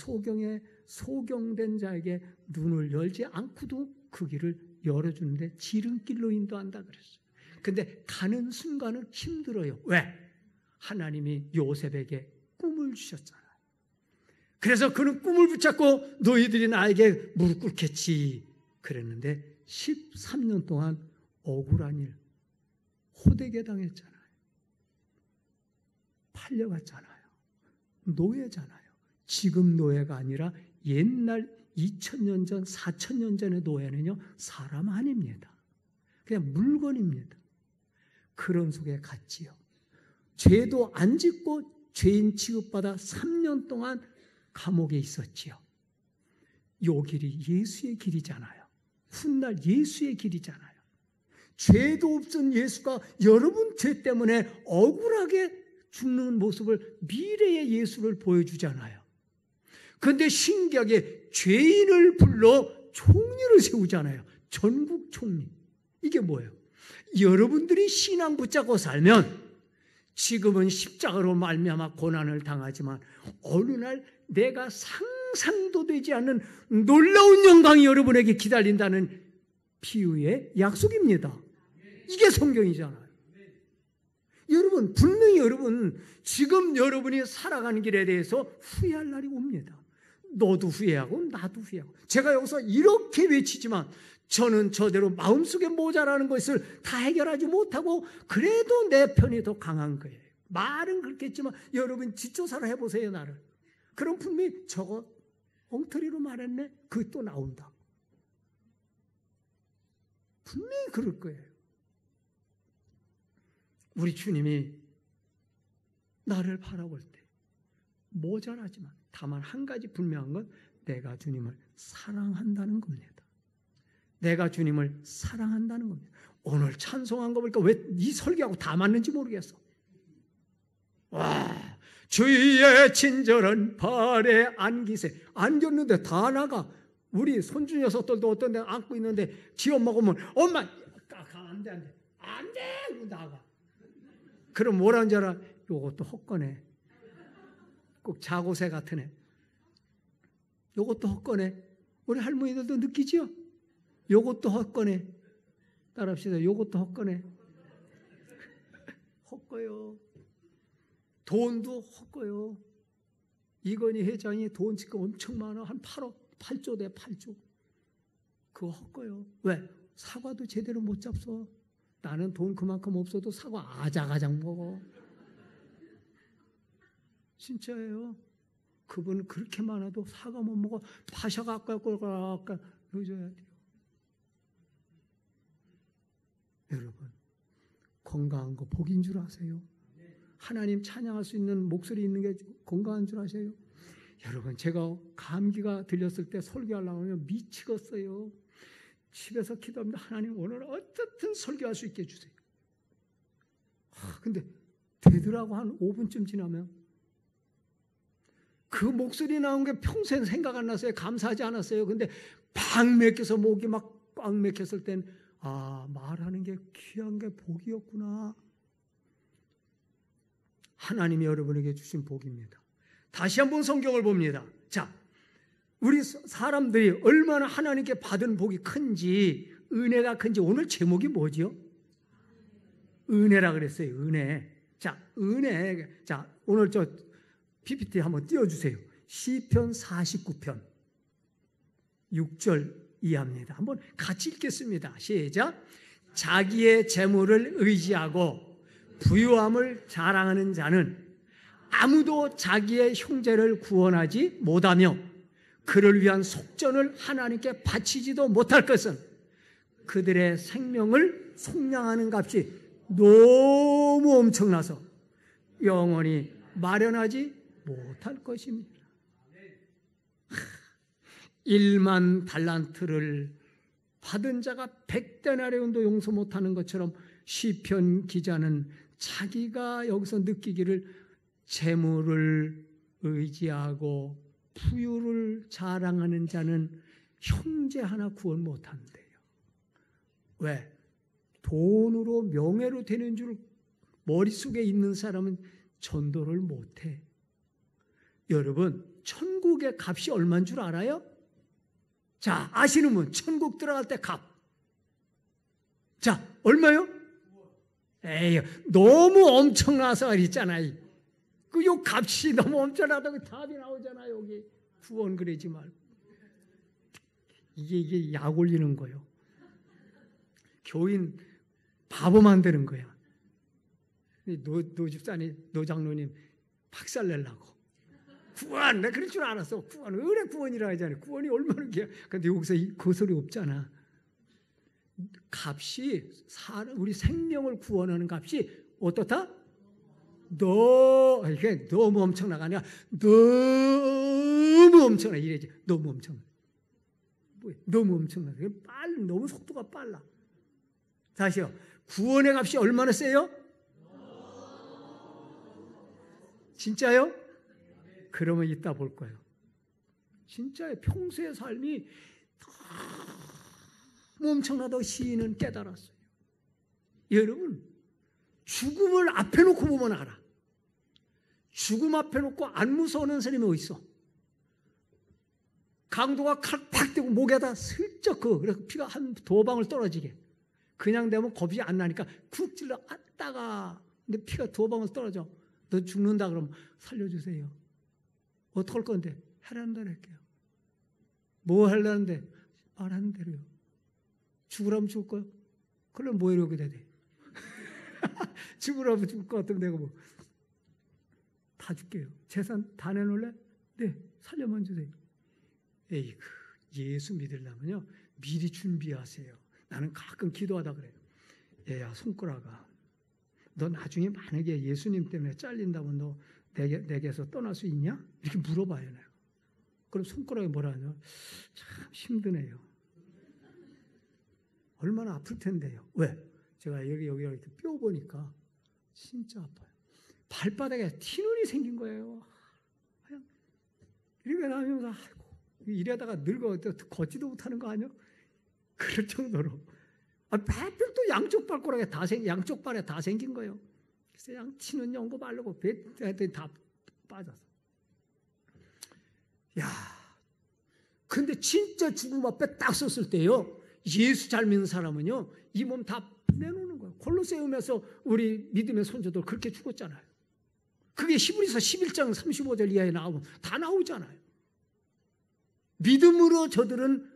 소경된 자에게 눈을 열지 않고도 그 길을 열어주는데 지름길로 인도한다 그랬어요. 근데 가는 순간은 힘들어요. 왜? 하나님이 요셉에게 꿈을 주셨잖아요. 그래서 그는 꿈을 붙잡고 너희들이 나에게 무릎 꿇겠지. 그랬는데 13년 동안 억울한 일, 호되게 당했잖아요. 팔려갔잖아요. 노예잖아요. 지금 노예가 아니라 옛날 2000년 전, 4000년 전의 노예는요, 사람 아닙니다. 그냥 물건입니다. 그런 속에 갔지요. 죄도 안 짓고 죄인 취급받아 3년 동안 감옥에 있었지요. 요 길이 예수의 길이잖아요. 훗날 예수의 길이잖아요. 죄도 없은 예수가 여러분 죄 때문에 억울하게 죽는 모습을, 미래의 예수를 보여주잖아요. 그런데 신기하게 죄인을 불러 총리를 세우잖아요. 전국 총리. 이게 뭐예요? 여러분들이 신앙 붙잡고 살면 지금은 십자가로 말미암아 고난을 당하지만 어느 날 내가 상상도 되지 않는 놀라운 영광이 여러분에게 기다린다는 비유의 약속입니다. 이게 성경이잖아요. 여러분, 분명히 여러분 지금 여러분이 살아가는 길에 대해서 후회할 날이 옵니다. 너도 후회하고 나도 후회하고. 제가 여기서 이렇게 외치지만 저는 저대로 마음속에 모자라는 것을 다 해결하지 못하고 그래도 내 편이 더 강한 거예요. 말은 그렇겠지만 여러분 뒷조사를 해보세요, 나를. 그럼 분명히 저거 엉터리로 말했네? 그게 또 나온다. 분명히 그럴 거예요. 우리 주님이 나를 바라볼 때 모자라지만 다만 한 가지 분명한 건 내가 주님을 사랑한다는 겁니다. 내가 주님을 사랑한다는 겁니다. 오늘 찬송한 거 보니까 왜 이 설교하고 다 맞는지 모르겠어. 와, 주의 친절한 발에 안기세. 안겼는데 다 나가. 우리 손주 녀석들도 어떤 데 안고 있는데 지 엄마가 오면 엄마 안 돼, 안 돼. 안 돼! 이러고 나가. 그럼 뭐라는 줄 알아? 요것도 헛거네. 꼭 자고새 같은 애. 요것도 헛거네. 우리 할머니들도 느끼지요? 요것도 헛거네. 따라합시다. 요것도 헛거네. 헛거요. 돈도 헛거요. 이건희 회장이 돈 지금 엄청 많아. 한 8조 돼, 8조. 그거 헛거요. 왜? 사과도 제대로 못 잡숴. 나는 돈 그만큼 없어도 사과 아작아작 먹어. 진짜예요. 그분은 그렇게 많아도 사과 못 먹어. 파셔갖고 아까 넣어줘야 돼요. 여러분, 건강한 거 복인 줄 아세요? 하나님 찬양할 수 있는 목소리 있는 게 건강한 줄 아세요? 여러분, 제가 감기가 들렸을 때 설교하려고 하면 미치겠어요. 집에서 기도합니다. 하나님, 오늘 어떻든 설교할 수 있게 해주세요. 근데 되더라고. 한 5분쯤 지나면 그 목소리 나온 게 평생 생각 안 났어요. 감사하지 않았어요. 근데 막 맥혀서 목이 막 꽉 맥혔을 땐 아, 말하는 게 귀한 게 복이었구나. 하나님이 여러분에게 주신 복입니다. 다시 한번 성경을 봅니다. 자, 우리 사람들이 얼마나 하나님께 받은 복이 큰지, 은혜가 큰지. 오늘 제목이 뭐죠? 은혜라 그랬어요. 은혜. 자, 은혜. 자, 오늘 저 PPT 한번 띄워주세요. 시편 49편 6절 이하입니다. 한번 같이 읽겠습니다. 시작. 자기의 재물을 의지하고 부유함을 자랑하는 자는 아무도 자기의 형제를 구원하지 못하며 그를 위한 속전을 하나님께 바치지도 못할 것은 그들의 생명을 속량하는 값이 너무 엄청나서 영원히 마련하지 못할 것입니다. 1만 달란트를 받은 자가 100데나리온도 용서 못하는 것처럼 시편 기자는 자기가 여기서 느끼기를 재물을 의지하고 부유를 자랑하는 자는 형제 하나 구원 못한대요. 왜? 돈으로 명예로 되는 줄 머릿속에 있는 사람은 전도를 못해. 여러분, 천국의 값이 얼마인 줄 알아요? 자, 아시는 분, 천국 들어갈 때 값. 자, 얼마요? 에이, 너무 엄청나서 그랬잖아요. 요 값이 너무 엄청나다고 답이 나오잖아요. 여기 구원 그러지 말고. 이게 약 올리는 거예요. 교인 바보 만드는 거야. 노 집사님, 노 장로님 박살 내려고. 구원, 내가 그럴 줄 알았어. 구원, 왜 구원이라 하잖아요. 구원이 얼마나 귀해. 근데 여기서 그 소리 없잖아. 값이, 우리 생명을 구원하는 값이 어떻다? 이게 너무 엄청나가 아니라 너무 엄청나. 이래지. 너무 엄청나. 너무 엄청나. 너무 속도가 빨라. 다시요. 구원의 값이 얼마나 세요? 진짜요? 그러면 이따 볼 거예요. 진짜요. 평소의 삶이 너무 엄청나다고 시인은 깨달았어요. 여러분, 죽음을 앞에 놓고 보면 알아. 죽음 앞에 놓고 안 무서워하는 사람이 어디 있어? 강도가 칼 팍 대고 목에다 슬쩍 그래서 피가 한 두 방울 떨어지게. 그냥 되면 겁이 안 나니까 쿡 찔러 따가. 근데 피가 두 방울 떨어져. 너 죽는다 그러면 살려주세요. 어떡할 건데? 하라는 대로 할게요. 뭐 하려는데? 말하는 대로요. 죽으라면 죽을 거요? 그럼 뭐 이러게 되대? 죽으라면 죽을 것 같으면 내가 뭐 다 줄게요. 재산 다 내놓을래? 네, 살려만 주세요. 에이그, 예수 믿으려면요 미리 준비하세요. 나는 가끔 기도하다 그래요. 얘야 손가락아, 너 나중에 만약에 예수님 때문에 잘린다면 너 내게서 떠날 수 있냐? 이렇게 물어봐요. 내가. 그럼 손가락이 뭐라 하냐? 참 힘드네요. 얼마나 아플 텐데요. 왜? 제가 여기 이렇게 뼈 보니까 진짜 아파요. 발바닥에 티눈이 생긴 거예요. 그냥 이렇게 나면서 아이고 이러다가 늙어 걷지도 못하는 거 아니야? 그럴 정도로. 배뼈 또 양쪽 발가락에 양쪽 발에 다 생긴 거예요. 그래서 그냥 치는 연고 바르고 배들이 다 빠져서. 야, 근데 진짜 죽음 앞에 딱 섰을 때요. 예수 잘 믿는 사람은요, 이 몸 다 내놓는 거예요. 골로새움에서 우리 믿음의 손자들 그렇게 죽었잖아요. 그게 히브리서 11장 35절 이하에 나오면 다 나오잖아요. 믿음으로 저들은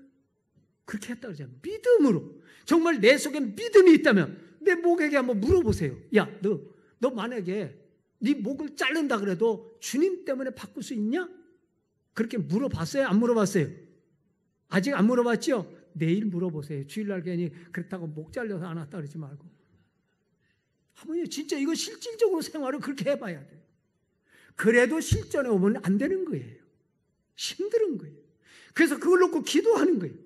그렇게 했다고 그러잖아요. 믿음으로. 정말 내 속에 믿음이 있다면 내 목에게 한번 물어보세요. 야, 너 만약에 네 목을 자른다 그래도 주님 때문에 바꿀 수 있냐? 그렇게 물어봤어요? 안 물어봤어요? 아직 안 물어봤죠? 내일 물어보세요. 주일날 괜히 그렇다고 목 잘려서 안 왔다 그러지 말고. 아버님 진짜 이거 실질적으로 생활을 그렇게 해봐야 돼요. 그래도 실전에 오면 안 되는 거예요. 힘든 거예요. 그래서 그걸 놓고 기도하는 거예요.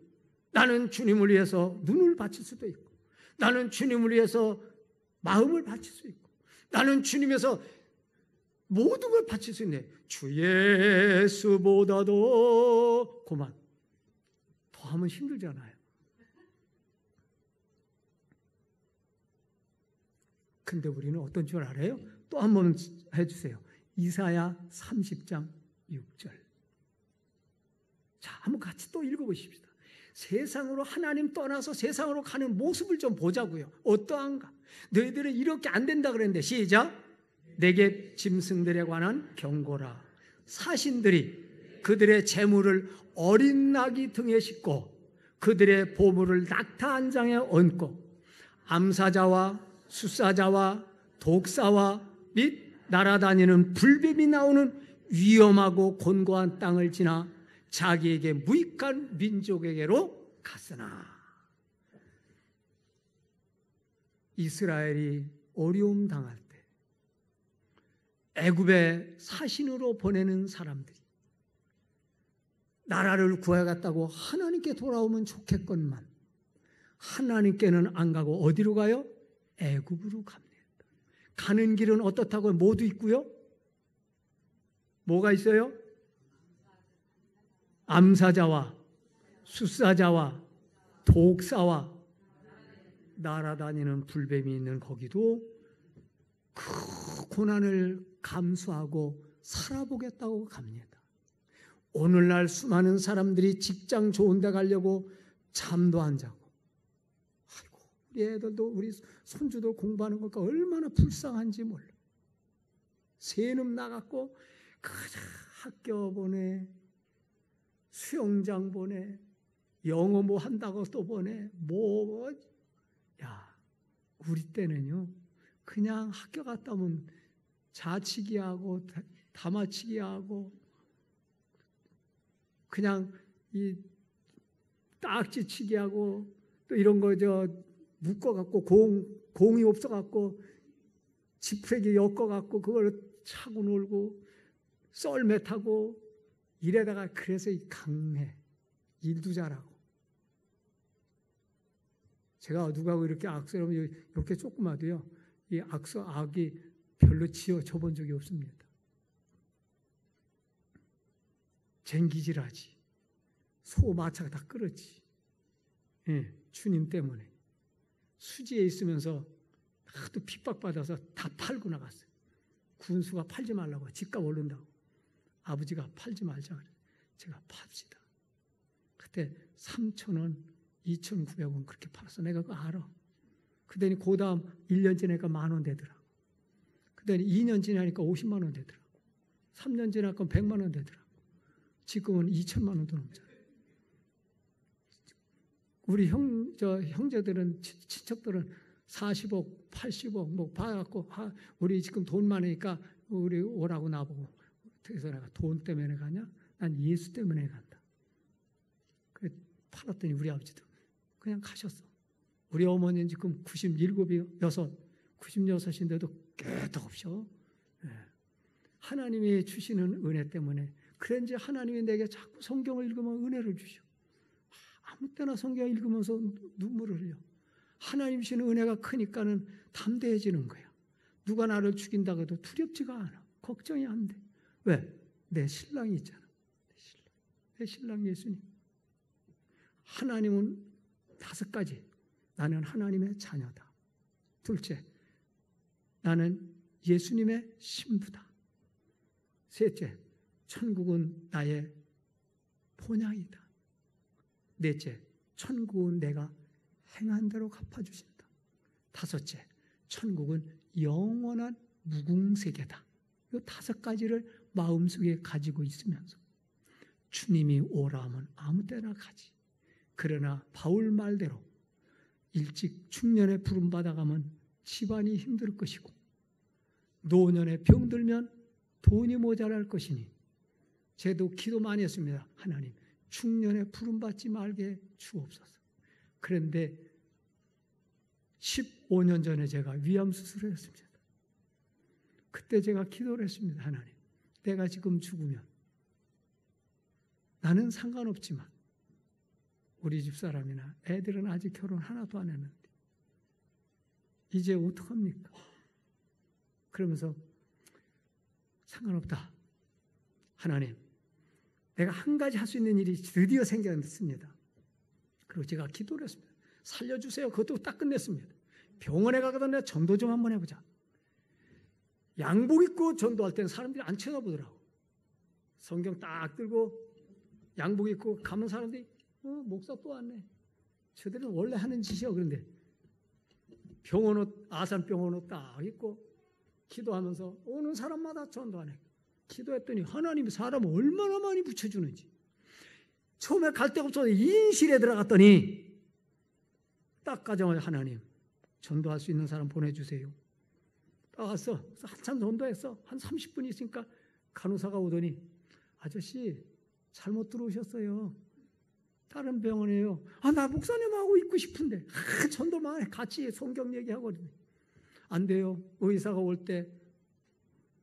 나는 주님을 위해서 눈을 바칠 수도 있고, 나는 주님을 위해서 마음을 바칠 수 있고, 나는 주님에서 모든 걸 바칠 수 있네. 주 예수보다도 그만. 더 하면 힘들잖아요. 근데 우리는 어떤 줄 알아요? 또 한 번 해주세요. 이사야 30장 6절. 자, 한번 같이 또 읽어보십시다. 세상으로 하나님 떠나서 세상으로 가는 모습을 좀 보자고요. 어떠한가? 너희들은 이렇게 안 된다 그랬는데 시작. 내게 짐승들에 관한 경고라. 사신들이 그들의 재물을 어린 낙이 등에 싣고 그들의 보물을 낙타 한 장에 얹고 암사자와 수사자와 독사와 및 날아다니는 불뱀이 나오는 위험하고 곤고한 땅을 지나 자기에게 무익한 민족에게로 갔으나. 이스라엘이 어려움 당할 때 애굽에 사신으로 보내는 사람들이 나라를 구해갔다고 하나님께 돌아오면 좋겠건만 하나님께는 안 가고 어디로 가요? 애굽으로 갑니다. 가는 길은 어떻다고요? 모두 있고요. 뭐가 있어요? 암사자와 수사자와 독사와 날아다니는 불뱀이 있는 거기도 그 고난을 감수하고 살아보겠다고 갑니다. 오늘날 수많은 사람들이 직장 좋은 데 가려고 잠도 안 자고, 아이고 우리 애들도 우리 손주들 공부하는 것과 얼마나 불쌍한지 몰라. 새놈 나갔고 그저 학교 보내, 수영장 보내, 영어 뭐 한다고 또 보내. 야, 우리 때는요, 그냥 학교 갔다 오면 자치기 하고 다마치기 하고 그냥 이 딱지치기 하고 또 이런 거 묶어갖고 공이 없어갖고 지푸레기 엮어갖고 그걸 차고 놀고 썰매 타고 이래다가 그래서 이 강해 일도 잘하고 제가 누구하고 이렇게 악수하면 이렇게 조그마도요 이 악이 별로 지어져 본 적이 없습니다. 쟁기질하지 소 마차가 다 끌었지. 예, 주님 때문에 수지에 있으면서 하도 핍박받아서 다 팔고 나갔어요. 군수가 팔지 말라고 집값 오른다고 아버지가 팔지 말자 그래. 제가 팝시다. 그때 3,000원, 2,900원 그렇게 팔았어. 내가 그거 알아. 그다음에 그 다음 1년 지나니까 10,000원 되더라고. 그다음에 2년 지나니까 50만 원 되더라고. 3년 지나니까 100만 원 되더라고. 지금은 2천만 원도 넘잖아. 우리 형제들은 친척들은 40억, 80억 뭐 봐갖고 우리 지금 돈 많으니까 우리 오라고 나보고 그래서 내가 돈 때문에 가냐? 난 예수 때문에 간다. 그래 팔았더니 우리 아버지도 그냥 가셨어. 우리 어머니는 지금 96인데도 끄떡없이 하나님이 주시는 은혜 때문에 그런지 하나님이 내게 자꾸 성경을 읽으면 은혜를 주셔. 아무 때나 성경 읽으면서 눈물을 흘려. 하나님 주시는 은혜가 크니까는 담대해지는 거야. 누가 나를 죽인다고 해도 두렵지가 않아. 걱정이 안 돼. 왜? 내 신랑이 있잖아. 내 신랑 예수님. 하나님은 5가지. 나는 하나님의 자녀다. 둘째, 나는 예수님의 신부다. 셋째, 천국은 나의 본향이다. 넷째, 천국은 내가 행한 대로 갚아주신다. 다섯째, 천국은 영원한 무궁세계다. 이 5가지를 마음속에 가지고 있으면서 주님이 오라 하면 아무 때나 가지. 그러나 바울 말대로 일찍 중년에 부름받아 가면 집안이 힘들 것이고 노년에 병들면 돈이 모자랄 것이니 저도 기도 많이 했습니다. 하나님 중년에 부름받지 말게 주옵소서. 그런데 15년 전에 제가 위암 수술을 했습니다. 그때 제가 기도를 했습니다. 하나님, 내가 지금 죽으면 나는 상관없지만 우리 집사람이나 애들은 아직 결혼 하나도 안 했는데 이제 어떡합니까? 그러면서 상관없다. 하나님, 내가 한 가지 할 수 있는 일이 드디어 생겼습니다. 그리고 제가 기도를 했습니다. 살려주세요. 그것도 딱 끝냈습니다. 병원에 가거든 내가 전도 좀 한번 해보자. 양복 입고 전도할 때는 사람들이 안 쳐다보더라고. 성경 딱 들고 양복 입고 가면 사람들이 목사 또 왔네. 저들은 원래 하는 짓이요. 그런데 병원 옷, 아산병원 옷 딱 입고 기도하면서 오는 사람마다 전도하네. 기도했더니 하나님이 사람을 얼마나 많이 붙여주는지. 처음에 갈 데가 없어서 인실에 들어갔더니 딱 가자마자 하나님 전도할 수 있는 사람 보내주세요. 딱 왔어. 한참 전도했어. 한 30분 있으니까 간호사가 오더니 아저씨 잘못 들어오셨어요. 다른 병원이에요. 나 목사님하고 있고 싶은데 전도만 해. 같이 성경 얘기하고. 안 돼요. 의사가 올 때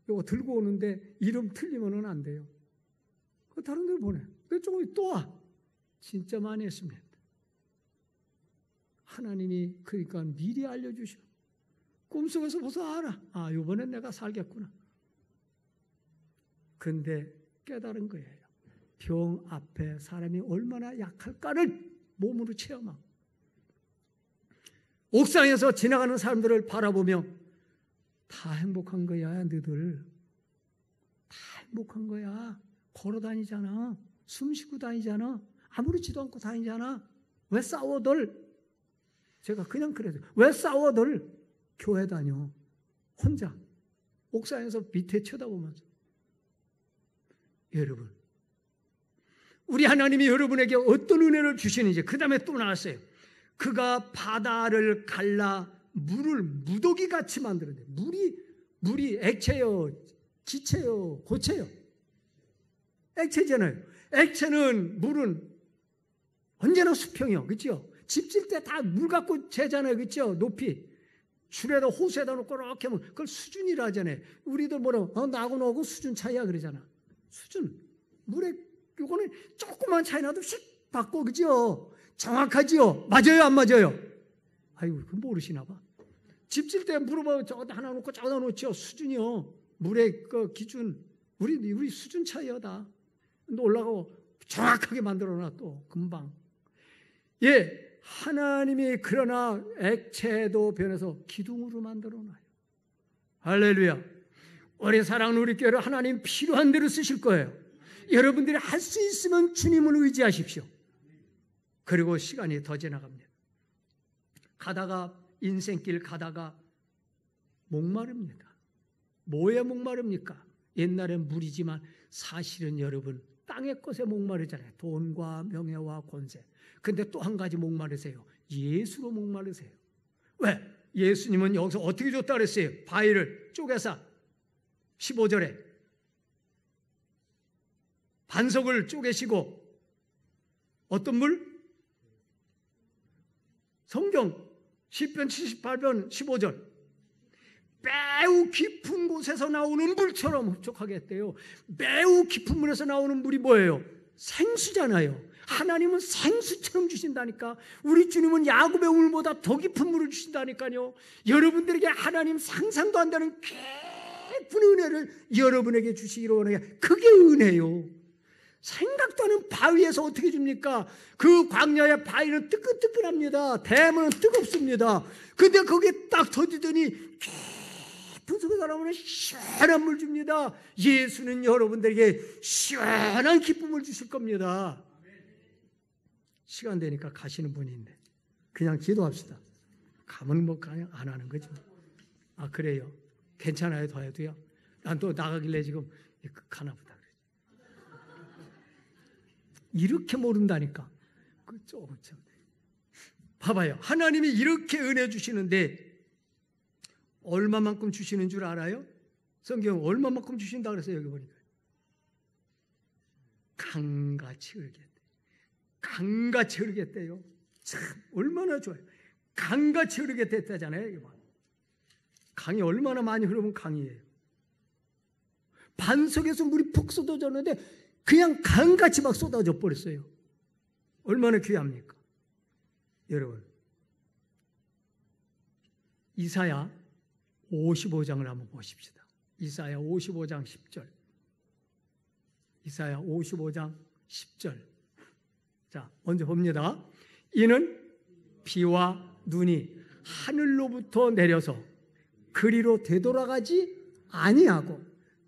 이거 들고 오는데 이름 틀리면 안 돼요. 다른 데로 보내. 조금 또 와. 진짜 많이 했습니다. 하나님이 그러니까 미리 알려주셔. 꿈속에서 벌써 알아. 이번엔 내가 살겠구나. 근데 깨달은 거예요. 병 앞에 사람이 얼마나 약할까를 몸으로 체험하고 옥상에서 지나가는 사람들을 바라보며 다 행복한 거야. 너희들 다 행복한 거야. 걸어 다니잖아. 숨 쉬고 다니잖아. 아무렇지도 않고 다니잖아. 왜 싸워들? 제가 그냥 그래도 왜 싸워들? 교회 다녀. 혼자 옥상에서 밑에 쳐다보면서. 여러분, 우리 하나님이 여러분에게 어떤 은혜를 주시는지. 그 다음에 또 나왔어요. 그가 바다를 갈라 물을 무더기 같이 만들었는데, 물이 액체요, 기체요, 고체요? 액체잖아요. 액체는, 물은 언제나 수평이요, 그렇죠? 집 질 때 다 물 갖고 재잖아요, 그렇죠? 높이 줄에다 호수에다 놓고 이렇게 하면 그걸 수준이라 하잖아요. 우리도 뭐라고 나하고 너하고 수준 차이야 그러잖아. 수준. 물에 요거는 조그만 차이 나도 휙 받고, 그죠? 정확하지요? 맞아요, 안 맞아요? 아이고, 그 모르시나 봐. 집 질 때 물어봐, 저기다 하나 놓고 저기다 놓죠. 수준이요. 물의 그 기준. 우리 수준 차이야 다. 올라가고 정확하게 만들어놔 또 금방. 예, 하나님이 그러나 액체도 변해서 기둥으로 만들어놔요. 할렐루야. 우리 사랑하는 우리 교회를 하나님 필요한 대로 쓰실 거예요. 여러분들이 할 수 있으면 주님을 의지하십시오. 그리고 시간이 더 지나갑니다. 가다가 인생길 가다가 목마릅니다. 뭐에 목마릅니까? 옛날엔 물이지만 사실은 여러분 땅의 것에 목마르잖아요. 돈과 명예와 권세. 근데 또 한 가지 목마르세요. 예수로 목마르세요. 왜? 예수님은 여기서 어떻게 줬다 그랬어요? 바위를 쪼개서 15절에 반석을 쪼개시고 어떤 물? 성경 시편 78편 15절 매우 깊은 곳에서 나오는 물처럼 흡족하게 했대요. 매우 깊은 물에서 나오는 물이 뭐예요? 생수잖아요. 하나님은 생수처럼 주신다니까. 우리 주님은 야곱의 물보다 더 깊은 물을 주신다니까요. 여러분들에게 하나님 상상도 안 되는 깊은 은혜를 여러분에게 주시기로 원해요. 그게 은혜요. 생각도 안 하는 바위에서 어떻게 줍니까? 그 광야의 바위는 뜨끈뜨끈합니다. 대문은 뜨겁습니다. 근데 거기에 딱 터지더니 깊은 속에 나오면 시원한 물 줍니다. 예수는 여러분들에게 시원한 기쁨을 주실 겁니다. 시간 되니까 가시는 분이 있네. 그냥 기도합시다. 가면 뭐 그냥 안 하는 거지. 아, 그래요? 괜찮아요? 더 해도요? 난 또 나가길래 지금 가나 보다. 이렇게 모른다니까. 조금 참. 봐봐요. 하나님이 이렇게 은혜 주시는데 얼마만큼 주시는 줄 알아요? 성경 얼마만큼 주신다 그랬어요. 여기 보니까 강같이 흐르겠대. 강같이 흐르겠대요. 참 얼마나 좋아요. 강같이 흐르겠다잖아요. 강이 얼마나 많이 흐르면 강이에요. 반석에서 물이 푹 쏟아졌는데 그냥 강같이 막 쏟아져 버렸어요. 얼마나 귀합니까? 여러분, 이사야 55장을 한번 보십시다. 이사야 55장 10절. 이사야 55장 10절. 자, 먼저 봅니다. 이는 비와 눈이 하늘로부터 내려서 그리로 되돌아가지 아니하고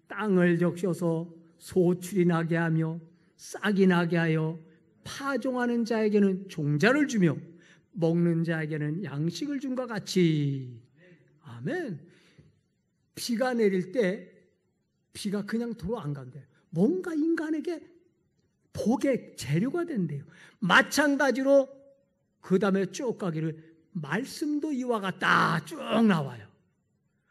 땅을 적셔서 소출이 나게 하며 싹이 나게 하여 파종하는 자에게는 종자를 주며 먹는 자에게는 양식을 준 것 같이. 아멘. 비가 내릴 때 비가 그냥 도로 안 간대요. 뭔가 인간에게 복의 재료가 된대요. 마찬가지로 그 다음에 쭉 가기를 말씀도 이와 같다 쭉 나와요.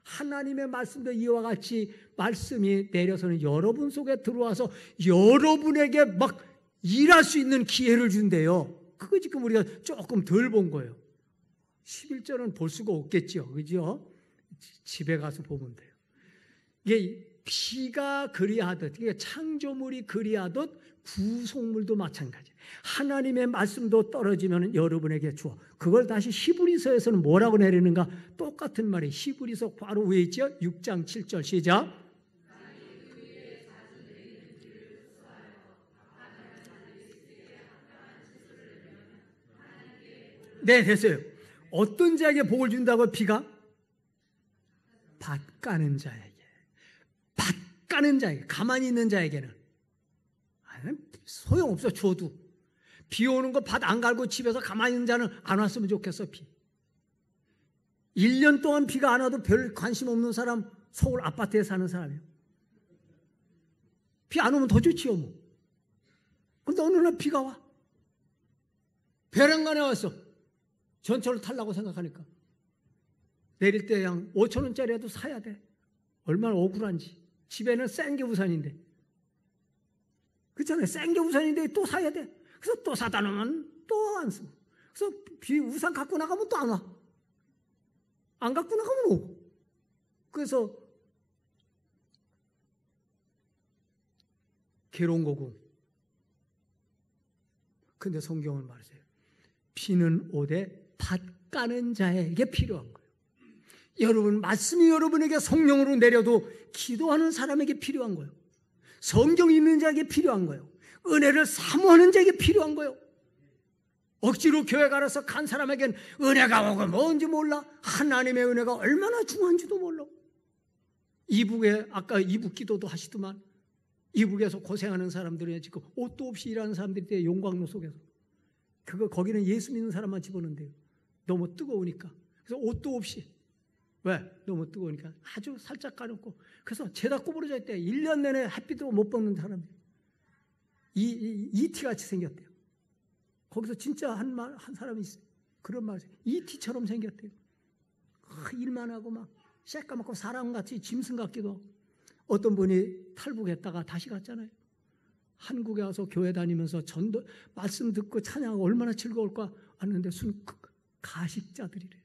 하나님의 말씀도 이와 같이 말씀이 내려서는 여러분 속에 들어와서 여러분에게 막 일할 수 있는 기회를 준대요. 그거 지금 우리가 조금 덜 본 거예요. 11절은 볼 수가 없겠죠. 그죠? 집에 가서 보면 돼요. 이게 비가 그리하듯, 창조물이 그리하듯 구속물도 마찬가지. 하나님의 말씀도 떨어지면 여러분에게 주어. 그걸 다시 히브리서에서는 뭐라고 내리는가? 똑같은 말이 히브리서 바로 위에 있죠. 6장 7절 시작. 네, 됐어요. 어떤 자에게 복을 준다고 비가? 밭 가는 자에게. 밭 가는 자에게. 가만히 있는 자에게는. 소용없어 줘도. 비 오는 거 밭 안 갈고 집에서 가만히 있는 자는 안 왔으면 좋겠어. 비 1년 동안 비가 안 와도 별 관심 없는 사람, 서울 아파트에 사는 사람이에요. 비 안 오면 더 좋지요 뭐. 그런데 어느 날 비가 와. 베란간에 왔어. 전철을 타려고 생각하니까. 내릴 때 그냥 5,000원짜리라도 사야 돼. 얼마나 억울한지. 집에는 센 게 우산인데. 그렇잖아요. 센 게 우산인데 또 사야 돼. 그래서 또 사다 놓으면 또 안 쓰고. 그래서 우산 갖고 나가면 또 안 와. 안 갖고 나가면 오고. 그래서 괴로운 거고. 근데 성경은 말하세요. 비는 오되 밭 까는 자에게 필요한 거예요. 여러분, 말씀이 여러분에게 성령으로 내려도 기도하는 사람에게 필요한 거예요. 성경 있는 자에게 필요한 거예요. 은혜를 사모하는 자에게 필요한 거예요. 억지로 교회 가서 간 사람에겐 은혜가 오고 뭔지 몰라. 하나님의 은혜가 얼마나 중요한지도 몰라. 이북에 아까 이북 기도도 하시더만 이북에서 고생하는 사람들이 지금 옷도 없이 일하는 사람들이 있대요. 용광로 속에서. 거기는 예수 믿는 사람만 집어넣는데요. 너무 뜨거우니까. 그래서 옷도 없이. 왜? 너무 뜨거우니까 아주 살짝 가렵고. 그래서 죄다 구부러져 있대요. 1년 내내 햇빛도 못 보는 사람들. 이티같이 생겼대요. 거기서 진짜 한 사람이 있어요. 그런 말을 해요. 이티처럼 생겼대요. 일만 하고 막 새까맣고 사람같이 짐승 같기도 하고. 어떤 분이 탈북했다가 다시 갔잖아요. 한국에 와서 교회 다니면서 전도 말씀 듣고 찬양하고 얼마나 즐거울까 왔는데 가식자들이래.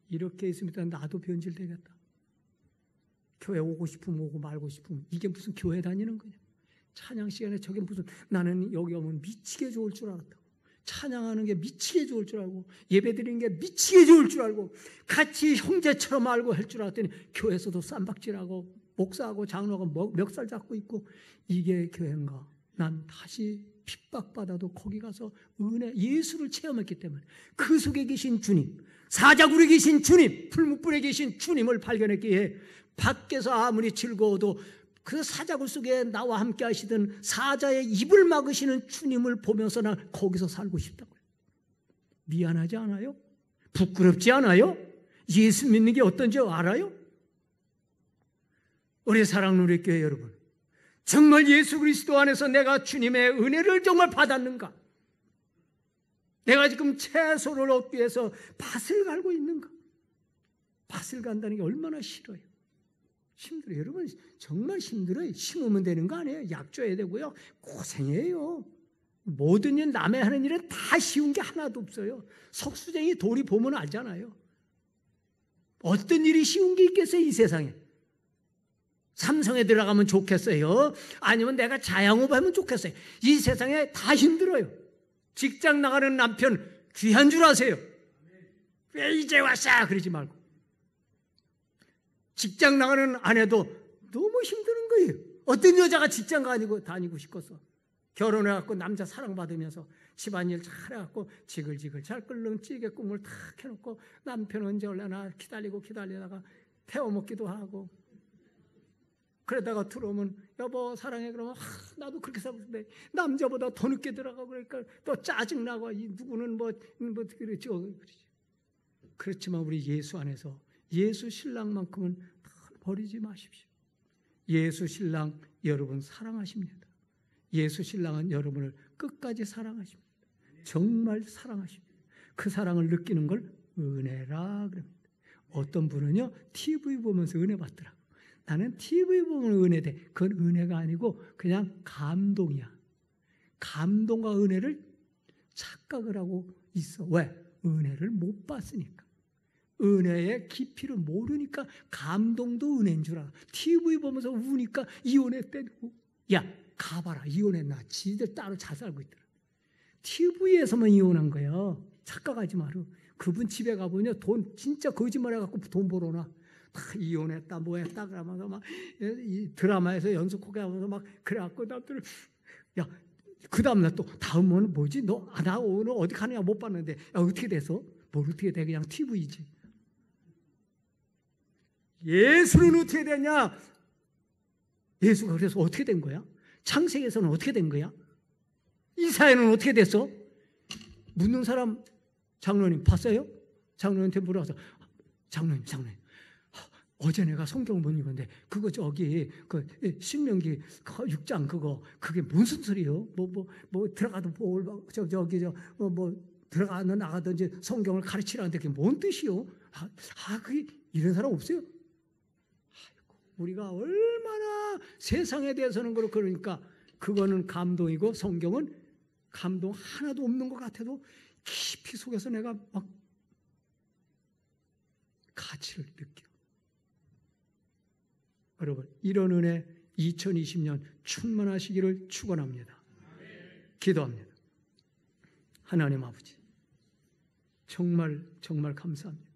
이렇게 있으면 나도 변질되겠다. 교회 오고 싶으면 오고 말고 싶으면 이게 무슨 교회 다니는 거냐. 찬양 시간에 저게 무슨 나는 여기 오면 미치게 좋을 줄 알았다고. 찬양하는 게 미치게 좋을 줄 알고 예배 드리는 게 미치게 좋을 줄 알고 같이 형제처럼 알고 할 줄 알았더니 교회에서도 쌈박질하고 목사하고 장로가 멱살 잡고 있고 이게 교회인가? 난 다시 핍박받아도 거기 가서 은혜 예수를 체험했기 때문에 그 속에 계신 주님, 사자굴에 계신 주님, 풀무불에 계신 주님을 발견했기에 밖에서 아무리 즐거워도 그 사자굴 속에 나와 함께 하시던 사자의 입을 막으시는 주님을 보면서 난 거기서 살고 싶다고요. 미안하지 않아요? 부끄럽지 않아요? 예수 믿는 게 어떤지 알아요? 우리 사랑하는 우리 교회 여러분, 정말 예수 그리스도 안에서 내가 주님의 은혜를 정말 받았는가? 내가 지금 채소를 얻기 위해서 밭을 갈고 있는가? 밭을 간다는 게 얼마나 싫어요. 힘들어요. 여러분 정말 힘들어요. 심으면 되는 거 아니에요. 약 줘야 되고요. 고생해요. 모든 일 남의 하는 일은 다 쉬운 게 하나도 없어요. 석수쟁이 돌이 보면 알잖아요. 어떤 일이 쉬운 게 있겠어요, 이 세상에. 삼성에 들어가면 좋겠어요? 아니면 내가 자영업 하면 좋겠어요? 이 세상에 다 힘들어요. 직장 나가는 남편 귀한 줄 아세요? 왜 이제 왔어? 그러지 말고. 직장 나가는 아내도 너무 힘드는 거예요. 어떤 여자가 직장 다니고 싶겠어? 결혼해갖고 남자 사랑받으면서 집안일 잘해갖고 지글지글 잘 끓는 찌개 국물 탁 해놓고 남편 언제 올려나 기다리다가 태워먹기도 하고 그러다가 들어오면 여보 사랑해 그러면 나도 그렇게 살았는데 남자보다 더 늦게 들어가고 그러니까 또 짜증나고 누구는 뭐 그렇죠. 그렇지만 우리 예수 안에서 예수 신랑만큼은 버리지 마십시오. 예수 신랑 여러분 사랑하십니다. 예수 신랑은 여러분을 끝까지 사랑하십니다. 정말 사랑하십니다. 그 사랑을 느끼는 걸 은혜라 그럽니다. 어떤 분은요 TV 보면서 은혜 받더라고. 나는 TV 보면 은혜돼. 그건 은혜가 아니고 그냥 감동이야. 감동과 은혜를 착각을 하고 있어. 왜? 은혜를 못 봤으니까. 은혜의 깊이를 모르니까 감동도 은혜인 줄 알아. TV 보면서 우니까 이혼했대고. 야 가봐라 이혼했나. 지들 따로 잘 살고 있더라. TV에서만 이혼한 거야. 착각하지 마라. 그분 집에 가보면 돈 진짜 거짓말해갖고 돈 벌어놔. 다 이혼했다 뭐했다 그러면서 막 이 드라마에서 연속하게 하면서 막 그래갖고 남들 야 그 다음날 또 다음은 뭐지? 나 오늘 어디 가느냐 못 봤는데 야 어떻게 돼서? 뭘 어떻게 돼? 그냥 TV지. 예수는 어떻게 되냐? 예수가 그래서 어떻게 된 거야? 창세기에서는 어떻게 된 거야? 이사야는 어떻게 됐어? 묻는 사람 장로님 봤어요? 장로님한테 물어서 장로님 어제 내가 성경을 못 읽었는데 그거 저기 그 신명기 6장 그게 무슨 소리요? 뭐 들어가도 저기 들어가든 나가든지 성경을 가르치라는데 그게 뭔 뜻이요? 그게 이런 사람 없어요? 아이고, 우리가 얼마나 세상에 대해서는 그러니까 그거는 감동이고 성경은 감동 하나도 없는 것 같아도 깊이 속에서 내가 막 가치를 느껴. 여러분, 이런 은혜 2020년 충만하시기를 축원합니다. 기도합니다. 하나님 아버지, 정말 감사합니다.